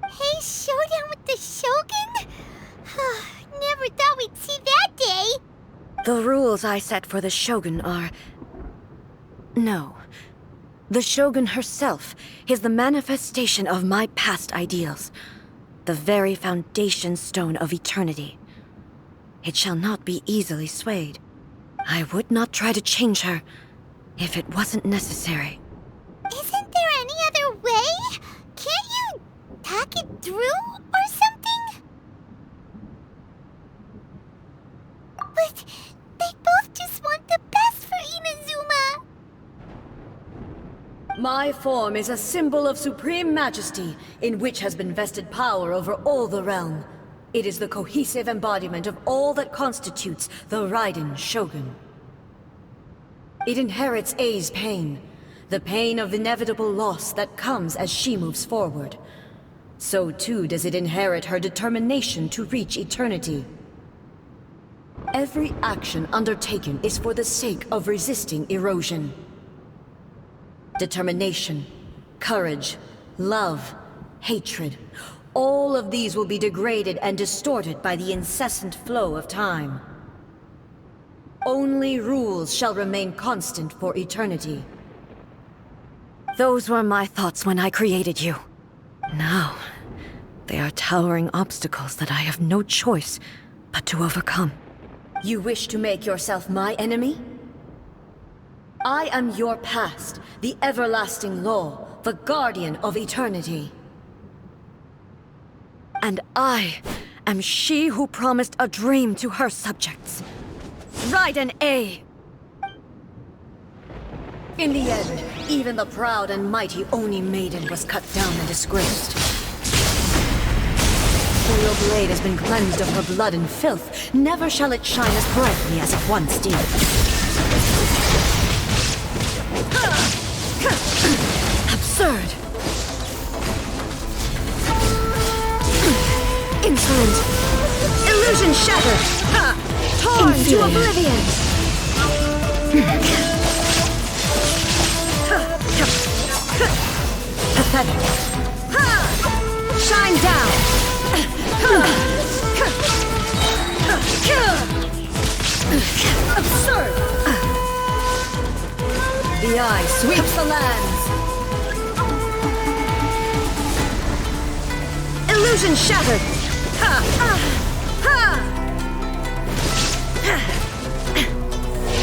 Speaker 2: Hey, showdown with the Shogun? Never thought we'd see that day!
Speaker 3: The rules I set for the Shogun are... No. The Shogun herself is the manifestation of my past ideals. The very foundation stone of eternity. It shall not be easily swayed. I would not try to change her if it wasn't necessary.
Speaker 2: Isn't there any other way? Can't you talk it through or something? But they both just want the best for Inazuma.
Speaker 3: My form is a symbol of supreme majesty, in which has been vested power over all the realm. It is the cohesive embodiment of all that constitutes the Raiden Shogun. It inherits Ei's pain, the pain of inevitable loss that comes as she moves forward. So too does it inherit her determination to reach eternity. Every action undertaken is for the sake of resisting erosion. Determination, courage, love, hatred, all of these will be degraded and distorted by the incessant flow of time. Only rules shall remain constant for eternity. Those were my thoughts when I created you. Now, they are towering obstacles that I have no choice but to overcome. You wish to make yourself my enemy? I am your past, the everlasting law, the guardian of eternity. And I am she who promised a dream to her subjects. Raiden A. In the end, even the proud and mighty Oni Maiden was cut down and disgraced. For your blade has been cleansed of her blood and filth, never shall it shine as brightly as it once did. Absurd! Insolent! Illusion shattered! Torn to oblivion! Pathetic! Shine down! Absurd! The eye sweeps the lands! Illusion shattered!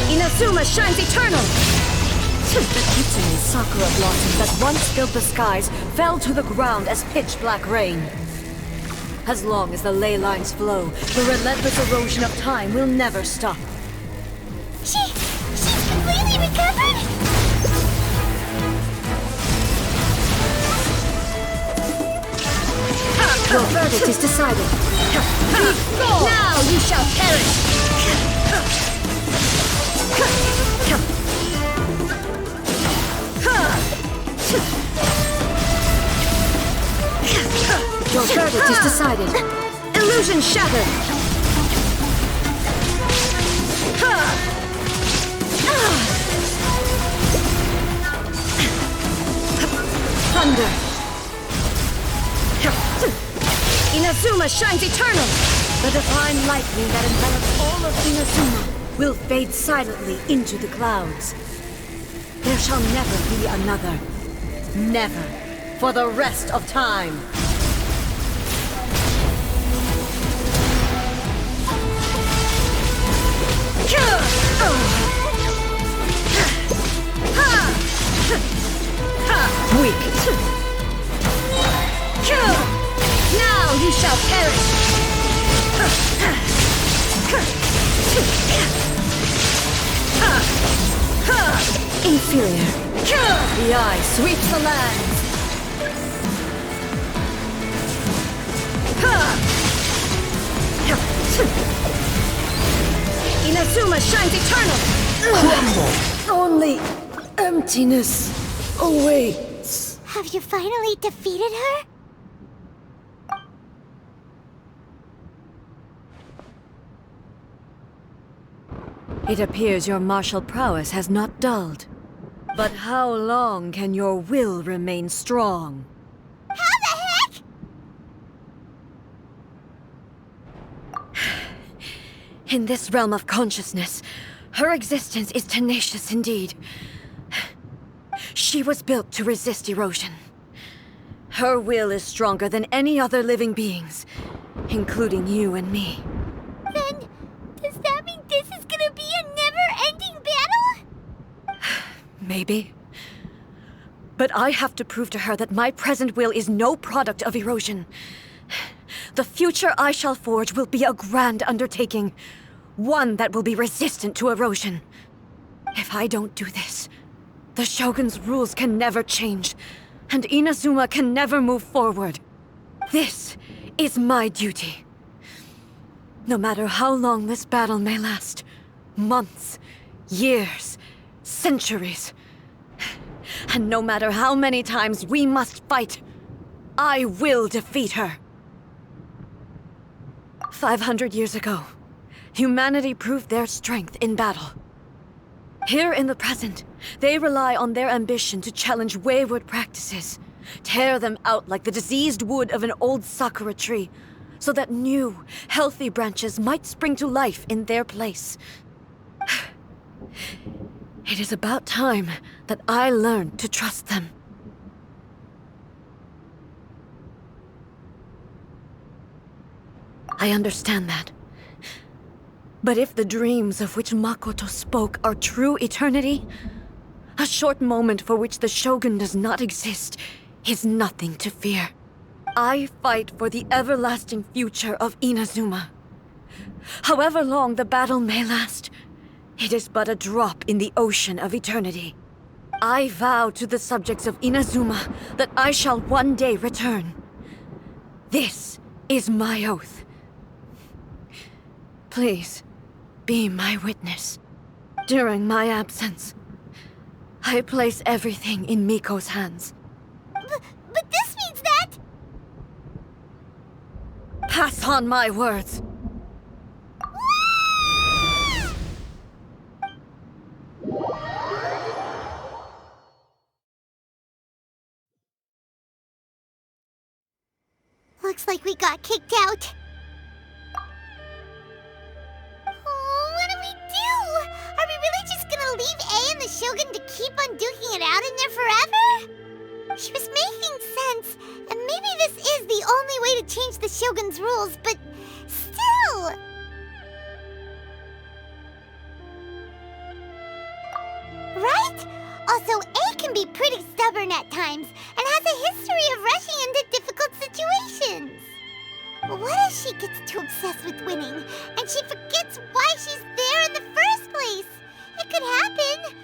Speaker 3: Inazuma shines eternal! The Kitsune Sakura blossoms that once filled the skies fell to the ground as pitch-black rain. As long as the ley lines flow, the relentless erosion of time will never stop.
Speaker 2: She's completely recovered?
Speaker 3: Your verdict is decided. Now you shall perish!
Speaker 5: Verdict is decided. Illusion shattered. Thunder. Inazuma shines eternal. The divine lightning that envelops all of Inazuma will fade silently into the clouds. There shall never be another. Never. For the rest of time. Weak. Now you shall perish. Inferior. The eye sweeps the lands. Inazuma shines eternal. Crumble. Only emptiness awaits.
Speaker 2: Have you finally defeated her?
Speaker 3: It appears your martial prowess has not dulled. But how long can your will remain strong?
Speaker 2: How the heck?
Speaker 3: In this realm of consciousness, her existence is tenacious indeed. She was built to resist erosion. Her will is stronger than any other living being's, including you and me.
Speaker 2: Then, does that mean this is gonna be a never-ending battle?
Speaker 3: Maybe. But I have to prove to her that my present will is no product of erosion. The future I shall forge will be a grand undertaking. One that will be resistant to erosion. If I don't do this, the Shogun's rules can never change, and Inazuma can never move forward. This is my duty. No matter how long this battle may last, months, years, centuries, and no matter how many times we must fight, I will defeat her. 500 years ago, humanity proved their strength in battle. Here in the present, they rely on their ambition to challenge wayward practices, tear them out like the diseased wood of an old sakura tree, so that new, healthy branches might spring to life in their place. It is about time that I learned to trust them. I understand that. But if the dreams of which Makoto spoke are true eternity, a short moment for which the Shogun does not exist is nothing to fear. I fight for the everlasting future of Inazuma. However long the battle may last, it is but a drop in the ocean of eternity. I vow to the subjects of Inazuma that I shall one day return. This is my oath. Please, be my witness. During my absence, I place everything in Miko's hands.
Speaker 2: But this means that...
Speaker 3: Pass on my words.
Speaker 2: Looks like we got kicked out. Oh, what do we do? Are we really just gonna leave A and the Shogun to keep on duking it out in there forever? She was making sense, and maybe this is the only way to change the Shogun's rules, but still... Right? Also, A can be pretty stubborn at times, and has a history of rushing into difficult situations. What if she gets too obsessed with winning, and she forgets why she's there in the first place? It could happen,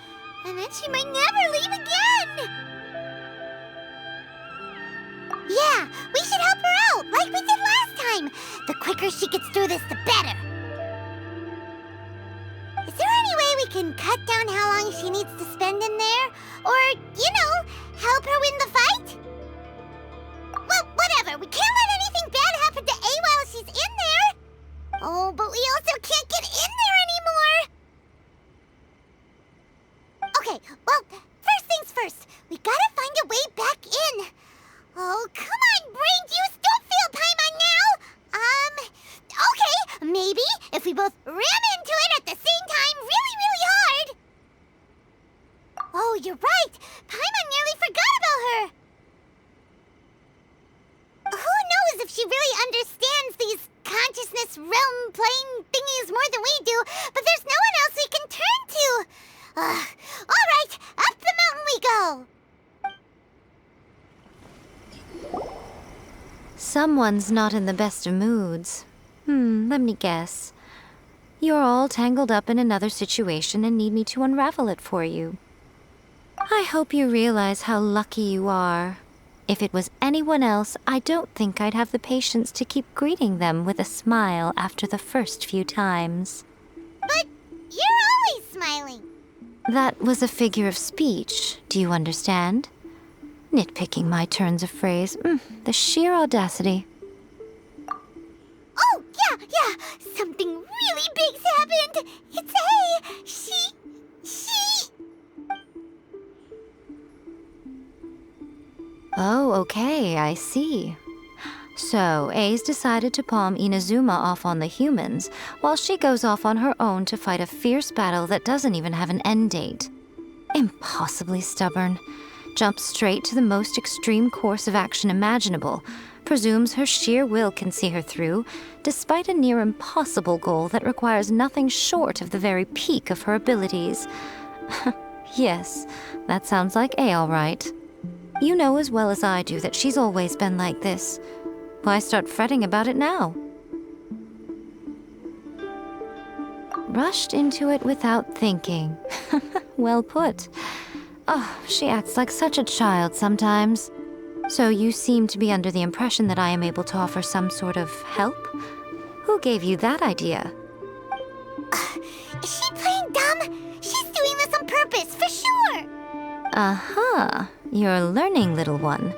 Speaker 2: and then she might never leave again. Yeah, we should help her out, like we did last time. The quicker she gets through this, the better. Is there any way we can cut down how long she needs to spend in there? Or, you know, help her win the fight? Well, whatever. We can't let anything things first. We gotta find a way back in. Oh, come on, brain juice, don't feel Paimon now! Okay, maybe if we both ram into it at the same time really, really hard. Oh, you're right. Paimon nearly forgot about her. Who knows if she really understands these consciousness realm plane thingies more than we do, but there's no one else we can turn to. All right, up the mountain we go.
Speaker 10: Someone's not in the best of moods. Let me guess. You're all tangled up in another situation and need me to unravel it for you. I hope you realize how lucky you are. If it was anyone else, I don't think I'd have the patience to keep greeting them with a smile after the first few times.
Speaker 2: But you're always smiling.
Speaker 10: That was a figure of speech, do you understand? Nitpicking my turns of phrase. The sheer audacity.
Speaker 2: Oh, yeah. Something really big's happened. It's A. She...
Speaker 10: Oh, okay, I see. So, A's decided to palm Inazuma off on the humans, while she goes off on her own to fight a fierce battle that doesn't even have an end date. Impossibly stubborn. Jumps straight to the most extreme course of action imaginable, presumes her sheer will can see her through, despite a near impossible goal that requires nothing short of the very peak of her abilities. Yes, that sounds like A all right. You know as well as I do that she's always been like this. Why start fretting about it now? Rushed into it without thinking. Well put. Oh, she acts like such a child sometimes. So you seem to be under the impression that I am able to offer some sort of help? Who gave you that idea?
Speaker 2: Is she playing dumb? She's doing this on purpose, for sure!
Speaker 10: Uh-huh. You're learning, little one.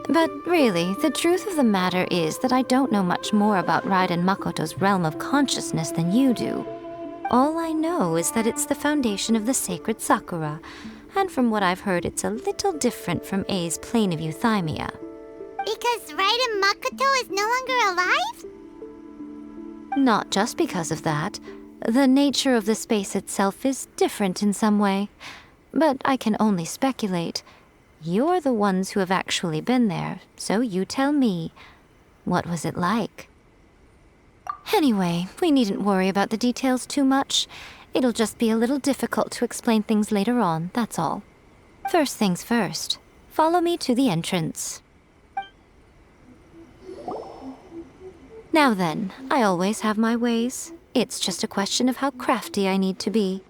Speaker 10: But really, the truth of the matter is that I don't know much more about Raiden Makoto's realm of consciousness than you do. All I know is that it's the foundation of the Sacred Sakura, and from what I've heard, it's a little different from A's plane of euthymia.
Speaker 2: Because Raiden Makoto is no longer alive?
Speaker 10: Not just because of that. The nature of the space itself is different in some way. But I can only speculate. You're the ones who have actually been there, so you tell me. What was it like? Anyway, we needn't worry about the details too much. It'll just be a little difficult to explain things later on, that's all. First things first. Follow me to the entrance. Now then, I always have my ways. It's just a question of how crafty I need to be.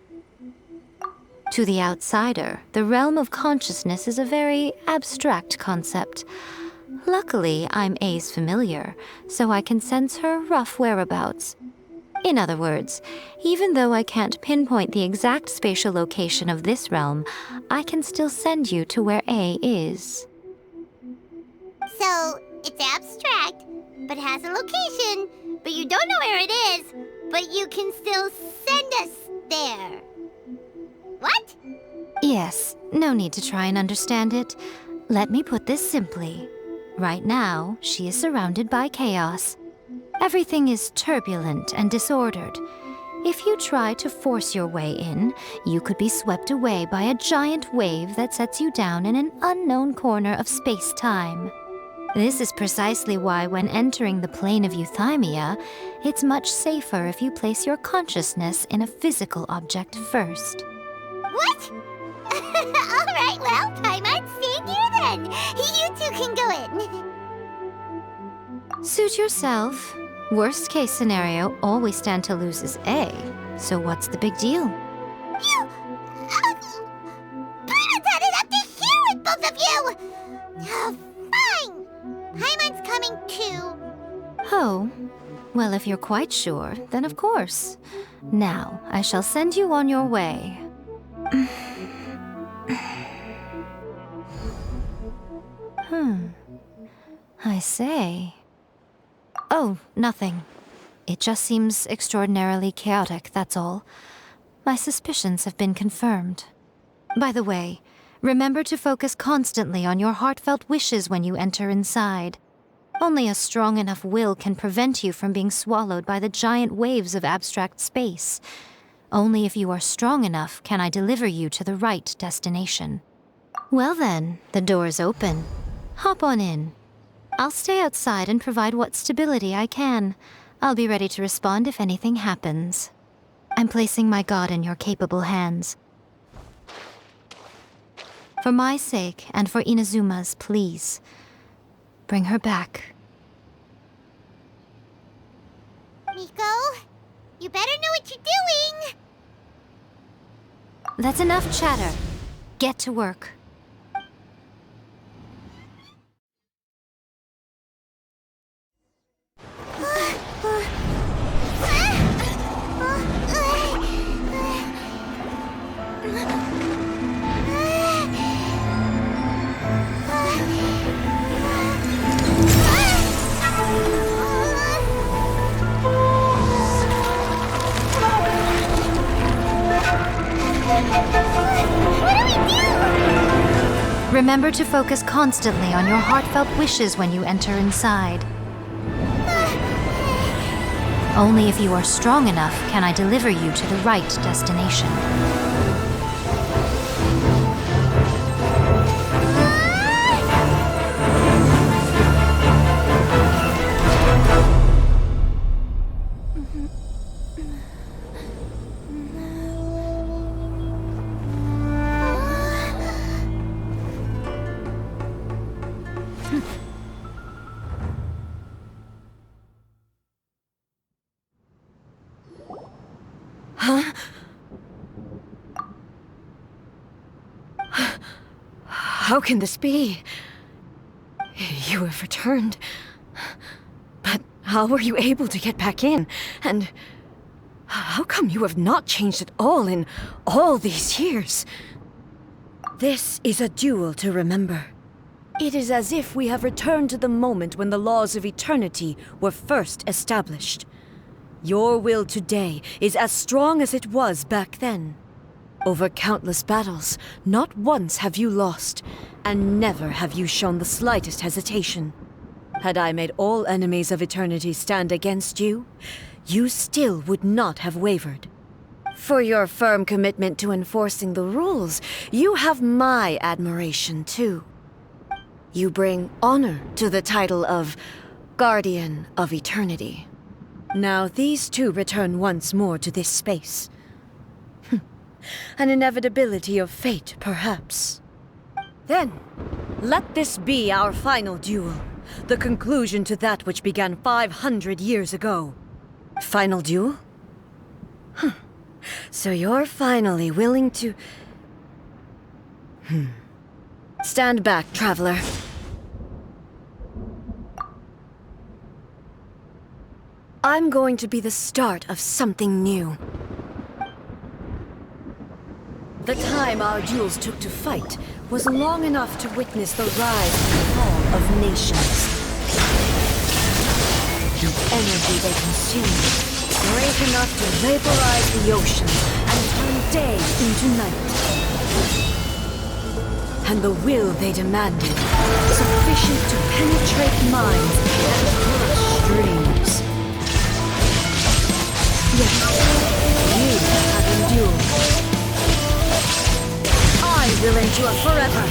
Speaker 10: To the outsider, the realm of consciousness is a very abstract concept. Luckily, I'm A's familiar, so I can sense her rough whereabouts. In other words, even though I can't pinpoint the exact spatial location of this realm, I can still send you to where A is.
Speaker 2: So, it's abstract, but has a location, but you don't know where it is, but you can still send us there. What?
Speaker 10: Yes, no need to try and understand it. Let me put this simply. Right now, she is surrounded by chaos. Everything is turbulent and disordered. If you try to force your way in, you could be swept away by a giant wave that sets you down in an unknown corner of space-time. This is precisely why when entering the plane of euthymia, it's much safer if you place your consciousness in a physical object first.
Speaker 2: What? Alright, well, Paimon, stay here then. You two can go in.
Speaker 10: Suit yourself. Worst case scenario, all we stand to lose is A. So what's the big deal?
Speaker 2: You... Paimon's had it up to here with both of you! Fine! Paimon's coming too.
Speaker 10: Oh, well, if you're quite sure, then of course. Now, I shall send you on your way. I say. Oh, nothing. It just seems extraordinarily chaotic, that's all. My suspicions have been confirmed. By the way, Remember to focus constantly on your heartfelt wishes when you enter inside. Only a strong enough will can prevent you from being swallowed by the giant waves of abstract space. Only if you are strong enough can I deliver you to the right destination. Well then, the door's open. Hop on in. I'll stay outside and provide what stability I can. I'll be ready to respond if anything happens. I'm placing my god in your capable hands. For my sake, and for Inazuma's, please. Bring her back.
Speaker 2: Miko, you better know what you're doing!
Speaker 10: That's enough chatter. Get to work. Remember to focus constantly on your heartfelt wishes when you enter inside. Only if you are strong enough can I deliver you to the right destination.
Speaker 3: How can this be? You have returned. But how were you able to get back in? And how come you have not changed at all in all these years? This is a duel to remember. It is as if we have returned to the moment when the laws of eternity were first established. Your will today is as strong as it was back then. Over countless battles, not once have you lost, and never have you shown the slightest hesitation. Had I made all enemies of eternity stand against you, you still would not have wavered. For your firm commitment to enforcing the rules, you have my admiration too. You bring honor to the title of Guardian of Eternity. Now these two return once more to this space. An inevitability of fate, perhaps. Then, let this be our final duel. The conclusion to that which began 500 years ago. Final duel? So you're finally willing to... Stand back, Traveler. I'm going to be the start of something new. The time our duels took to fight was long enough to witness the rise and fall of nations. The energy they consumed, great enough to vaporize the ocean and turn day into night. And the will they demanded, sufficient to penetrate minds and crush dreams. Yet, you have endured. I will endure forever.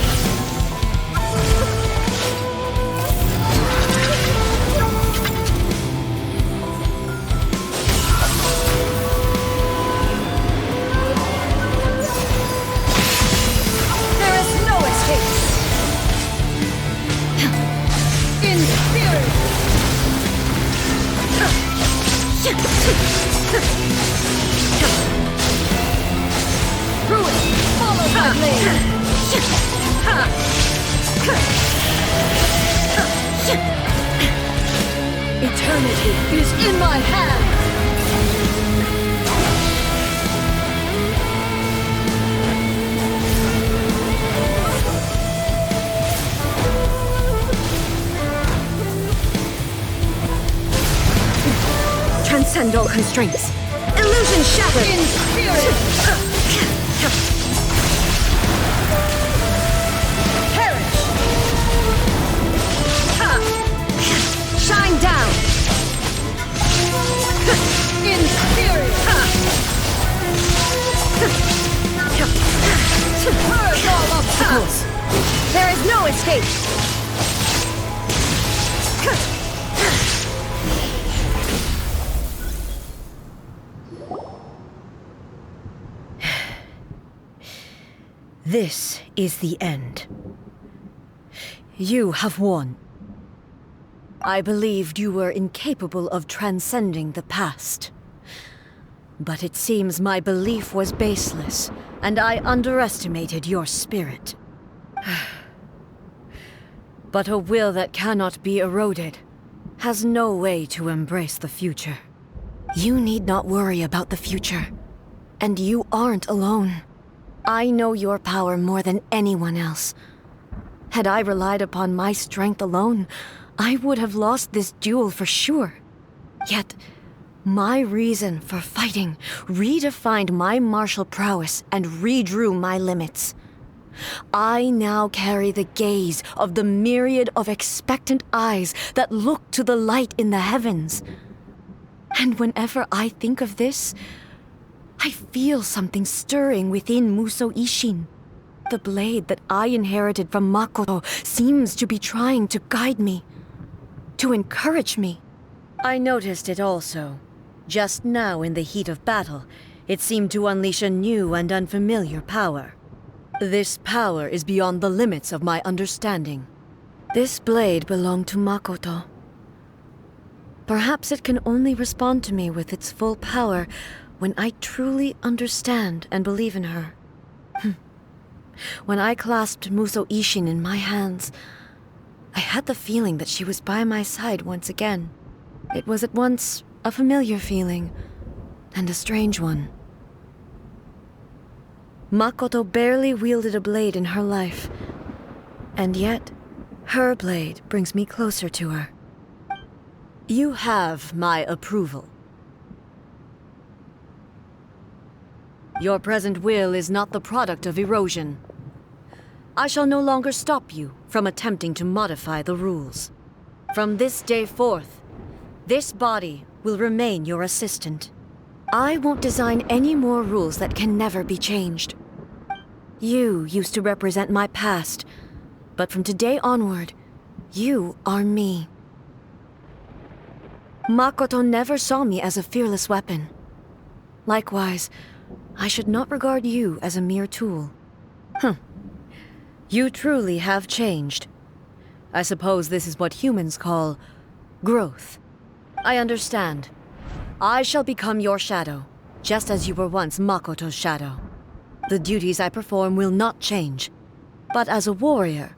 Speaker 3: There is no escape. In spirit. Ruin, follow my blade! Eternity is in my hands! Transcend all constraints. Illusion shattered! In spirit!
Speaker 5: There is no escape! This is the end. You have won. I believed you were incapable of transcending the past. But it seems my belief was baseless, and I underestimated your spirit. But a will that cannot be eroded has no way to embrace the future. You need not worry about the future, and you aren't alone. I know your power more than anyone else. Had I relied upon my strength alone, I would have lost this duel for sure. Yet, my reason for fighting redefined my martial prowess and redrew my limits. I now carry the gaze of the myriad of expectant eyes that look to the light in the heavens. And whenever I think of this, I feel something stirring within Musou Ishin. The blade that I inherited from Makoto seems to be trying to guide me, to encourage me. I noticed it also. Just now in the heat of battle, it seemed to unleash a new and unfamiliar power. This power is beyond the limits of my understanding. This blade belonged to Makoto. Perhaps it can only respond to me with its full power when I truly understand and believe in her. When I clasped Musou Ishin in my hands, I had the feeling that she was by my side once again. It was at once a familiar feeling and a strange one. Makoto barely wielded a blade in her life, and yet her blade brings me closer to her. You have my approval. Your present will is not the product of erosion. I shall no longer stop you from attempting to modify the rules. From this day forth, this body will remain your assistant. I won't design any more rules that can never be changed. You used to represent my past, but from today onward, you are me. Makoto never saw me as a fearless weapon. Likewise, I should not regard you as a mere tool. You truly have changed. I suppose this is what humans call growth. I understand. I shall become your shadow, just as you were once Makoto's shadow. The duties I perform will not change. But as a warrior,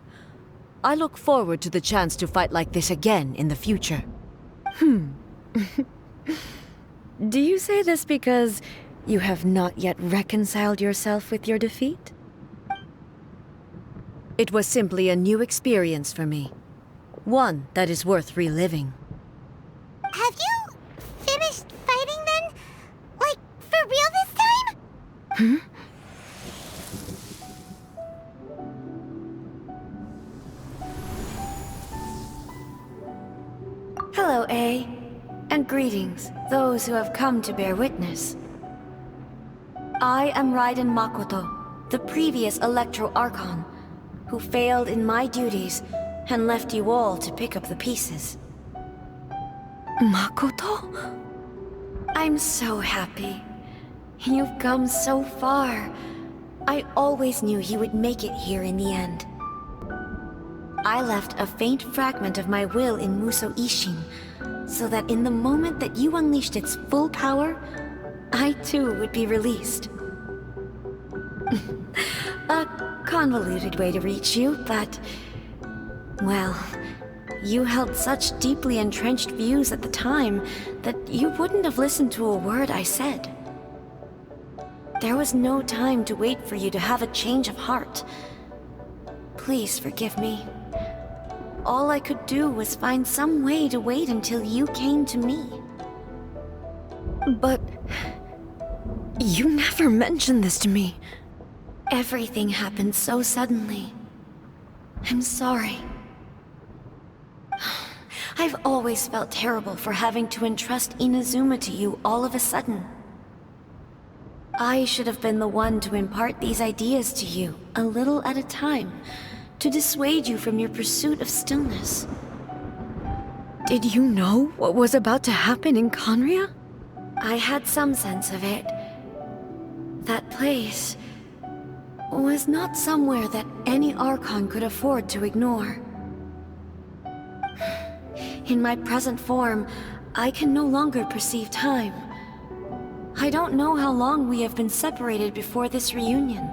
Speaker 5: I look forward to the chance to fight like this again in the future. Do you say this because you have not yet reconciled yourself with your defeat? It was simply a new experience for me. One that is worth reliving.
Speaker 2: Have you finished fighting then? Like, for real this time?
Speaker 3: Hello, A. And greetings, those who have come to bear witness. I am Raiden Makoto, the previous Electro Archon, who failed in my duties and left you all to pick up the pieces. Makoto? I'm so happy. You've come so far. I always knew you would make it here in the end. I left a faint fragment of my will in Musou Ishin, so that in the moment that you unleashed its full power, I too would be released. A convoluted way to reach you, but... well, you held such deeply entrenched views at the time that you wouldn't have listened to a word I said. There was no time to wait for you to have a change of heart. Please forgive me. All I could do was find some way to wait until you came to me. But... you never mentioned this to me. Everything happened so suddenly. I'm sorry. I've always felt terrible for having to entrust Inazuma to you all of a sudden. I should have been the one to impart these ideas to you, a little at a time, to dissuade you from your pursuit of stillness. Did you know what was about to happen in Khaenri'ah? I had some sense of it. That place was not somewhere that any Archon could afford to ignore. In my present form, I can no longer perceive time. I don't know how long we have been separated before this reunion,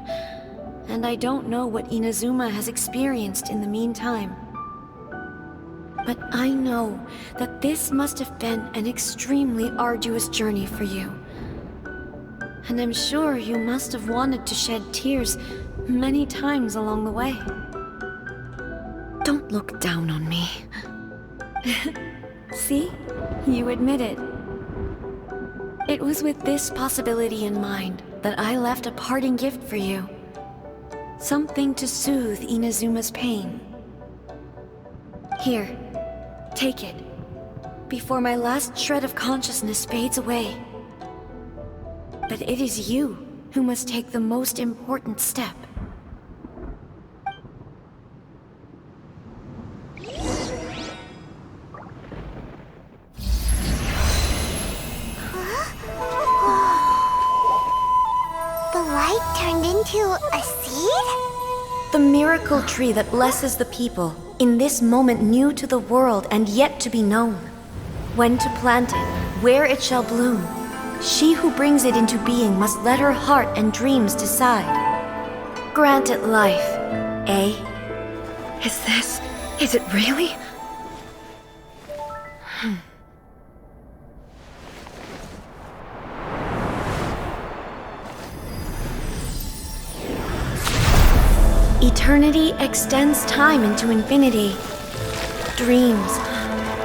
Speaker 3: and I don't know what Inazuma has experienced in the meantime. But I know that this must have been an extremely arduous journey for you. And I'm sure you must have wanted to shed tears many times along the way. Don't look down on me. See? You admit it. It was with this possibility in mind that I left a parting gift for you. Something to soothe Inazuma's pain. Here, take it, before my last shred of consciousness fades away. But it is you who must take the most important step.
Speaker 2: The light turned into a seed?
Speaker 3: The miracle tree that blesses the people, in this moment new to the world and yet to be known. When to plant it, where it shall bloom, she who brings it into being must let her heart and dreams decide. Grant it life, eh? Is it really? Eternity extends time into infinity. Dreams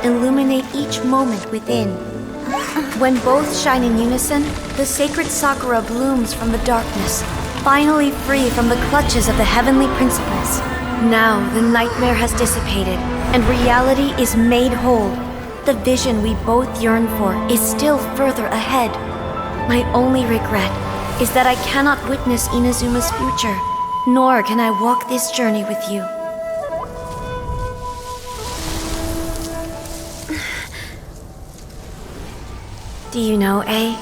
Speaker 3: illuminate each moment within. When both shine in unison, the Sacred Sakura blooms from the darkness, finally free from the clutches of the heavenly principles. Now the nightmare has dissipated, and reality is made whole. The vision we both yearn for is still further ahead. My only regret is that I cannot witness Inazuma's future, nor can I walk this journey with you. Do you know, I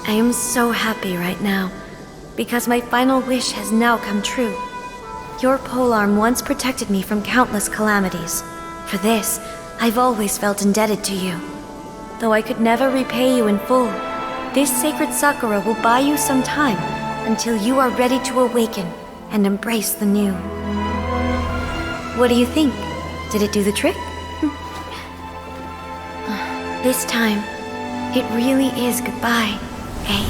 Speaker 3: am so happy right now, because my final wish has now come true. Your polearm once protected me from countless calamities. For this, I've always felt indebted to you. Though I could never repay you in full, this Sacred Sakura will buy you some time until you are ready to awaken and embrace the new. What do you think? Did it do the trick? This time, it really is goodbye, eh?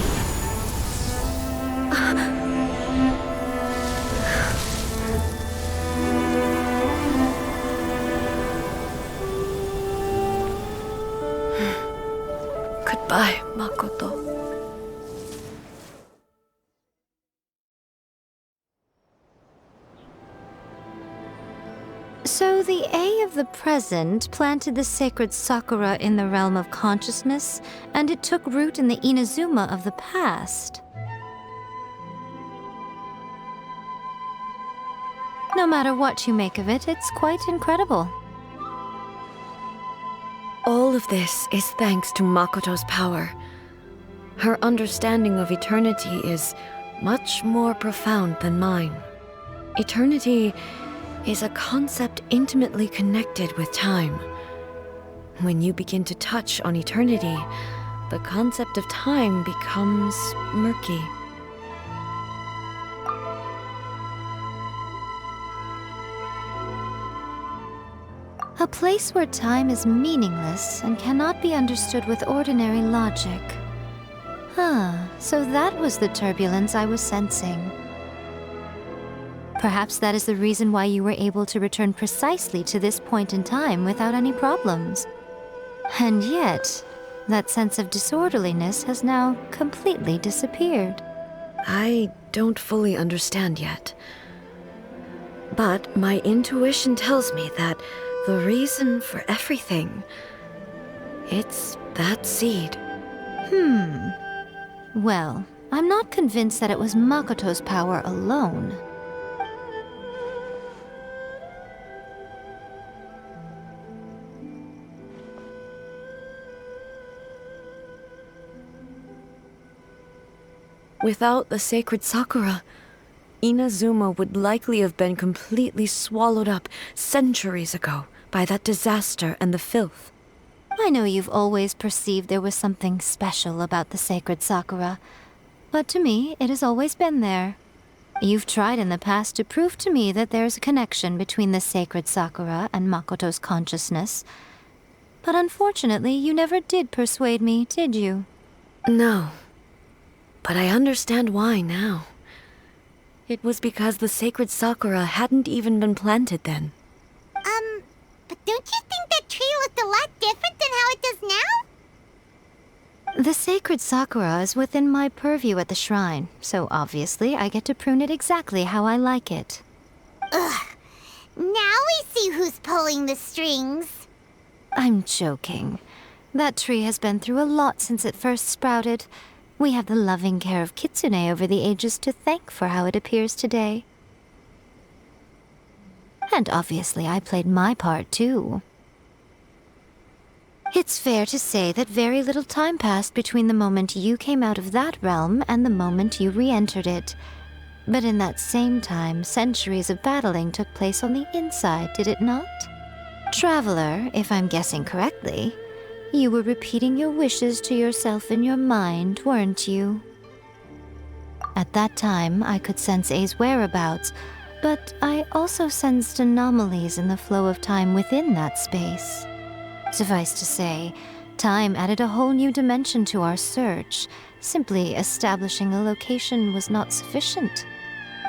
Speaker 3: Goodbye, Makoto.
Speaker 10: So the A of the present planted the Sacred Sakura in the realm of consciousness, and it took root in the Inazuma of the past. No matter what you make of it, it's quite incredible.
Speaker 3: All of this is thanks to Makoto's power. Her understanding of eternity is much more profound than mine. Eternity is a concept intimately connected with time. When you begin to touch on eternity, the concept of time becomes murky.
Speaker 10: A place where time is meaningless and cannot be understood with ordinary logic. So that was the turbulence I was sensing. Perhaps that is the reason why you were able to return precisely to this point in time without any problems. And yet, that sense of disorderliness has now completely disappeared.
Speaker 3: I don't fully understand yet. But my intuition tells me that the reason for everything, it's that seed.
Speaker 10: Well, I'm not convinced that it was Makoto's power alone.
Speaker 3: Without the Sacred Sakura, Inazuma would likely have been completely swallowed up centuries ago by that disaster and the filth.
Speaker 10: I know you've always perceived there was something special about the Sacred Sakura, but to me, it has always been there. You've tried in the past to prove to me that there's a connection between the Sacred Sakura and Makoto's consciousness, but unfortunately, you never did persuade me, did you?
Speaker 3: No, but I understand why now. It was because the Sacred Sakura hadn't even been planted then.
Speaker 2: But don't you think that tree looked a lot different than how it does now?
Speaker 10: The Sacred Sakura is within my purview at the shrine, so obviously I get to prune it exactly how I like it.
Speaker 2: Ugh. Now we see who's pulling the strings.
Speaker 10: I'm joking. That tree has been through a lot since it first sprouted. We have the loving care of Kitsune over the ages to thank for how it appears today. And obviously I played my part too. It's fair to say that very little time passed between the moment you came out of that realm and the moment you re-entered it. But in that same time, centuries of battling took place on the inside, did it not? Traveler, if I'm guessing correctly, you were repeating your wishes to yourself in your mind, weren't you? At that time, I could sense A's whereabouts, but I also sensed anomalies in the flow of time within that space. Suffice to say, time added a whole new dimension to our search. Simply establishing a location was not sufficient.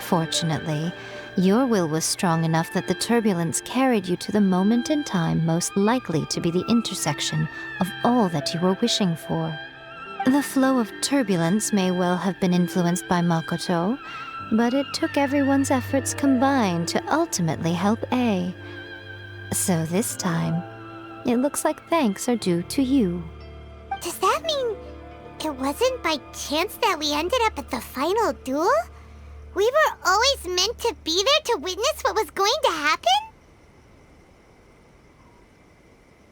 Speaker 10: Fortunately, your will was strong enough that the turbulence carried you to the moment in time most likely to be the intersection of all that you were wishing for. The flow of turbulence may well have been influenced by Makoto, but it took everyone's efforts combined to ultimately help A. So this time, it looks like thanks are due to you.
Speaker 2: Does that mean it wasn't by chance that we ended up at the final duel? We were always meant to be there to witness what was going to happen?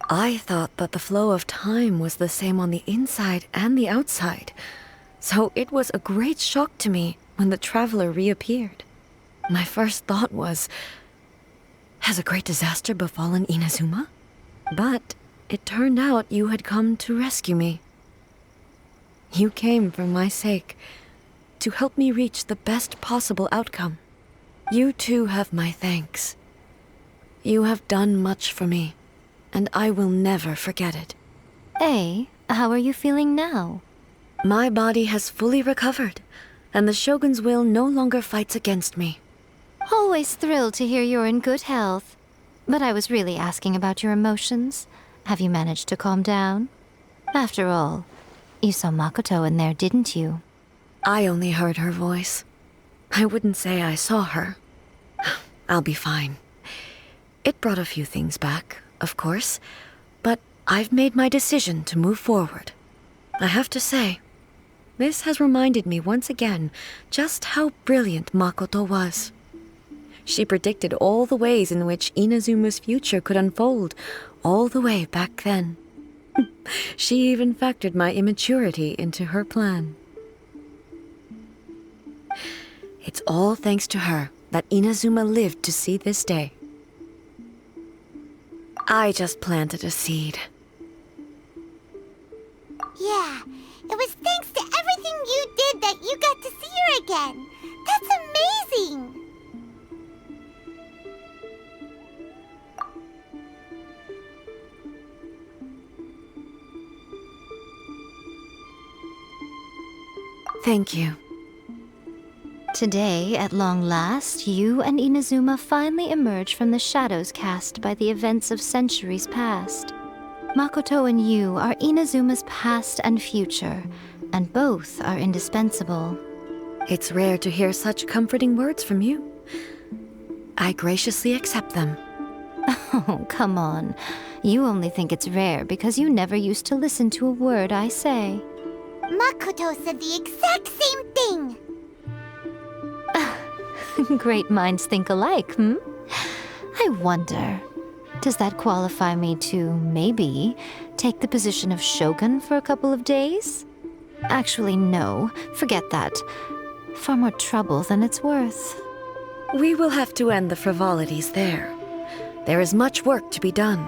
Speaker 3: I thought that the flow of time was the same on the inside and the outside, so it was a great shock to me when the Traveler reappeared. My first thought was, has a great disaster befallen Inazuma? But it turned out you had come to rescue me. You came for my sake, to help me reach the best possible outcome. You too have my thanks. You have done much for me, and I will never forget it.
Speaker 10: A, how are you feeling now?
Speaker 3: My body has fully recovered, and the Shogun's will no longer fights against me.
Speaker 10: Always thrilled to hear you're in good health. But I was really asking about your emotions. Have you managed to calm down? After all, you saw Makoto in there, didn't you?
Speaker 3: I only heard her voice. I wouldn't say I saw her. I'll be fine. It brought a few things back, of course, but I've made my decision to move forward. I have to say, this has reminded me once again just how brilliant Makoto was. She predicted all the ways in which Inazuma's future could unfold, all the way back then. She even factored my immaturity into her plan. It's all thanks to her that Inazuma lived to see this day. I just planted a seed.
Speaker 2: Yeah, it was thanks to everything you did that you got to see her again. That's amazing!
Speaker 3: Thank you.
Speaker 10: Today, at long last, you and Inazuma finally emerge from the shadows cast by the events of centuries past. Makoto and you are Inazuma's past and future, and both are indispensable.
Speaker 3: It's rare to hear such comforting words from you. I graciously accept them.
Speaker 10: Oh, come on. You only think it's rare because you never used to listen to a word I say.
Speaker 2: Makoto said the exact same thing!
Speaker 10: Great minds think alike, hmm? I wonder, does that qualify me to, maybe, take the position of Shogun for a couple of days? Actually, no. Forget that. Far more trouble than it's worth.
Speaker 3: We will have to end the frivolities there. There is much work to be done.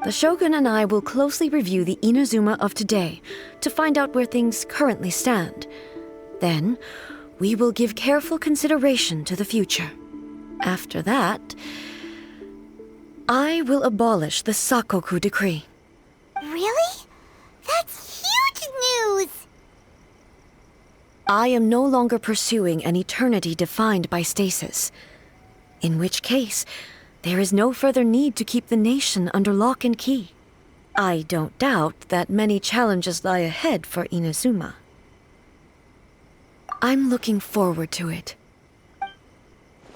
Speaker 3: The Shogun and I will closely review the Inazuma of today to find out where things currently stand. Then, we will give careful consideration to the future. After that, I will abolish the Sakoku decree.
Speaker 2: Really? That's huge news!
Speaker 3: I am no longer pursuing an eternity defined by stasis. In which case, there is no further need to keep the nation under lock and key. I don't doubt that many challenges lie ahead for Inazuma. I'm looking forward to it.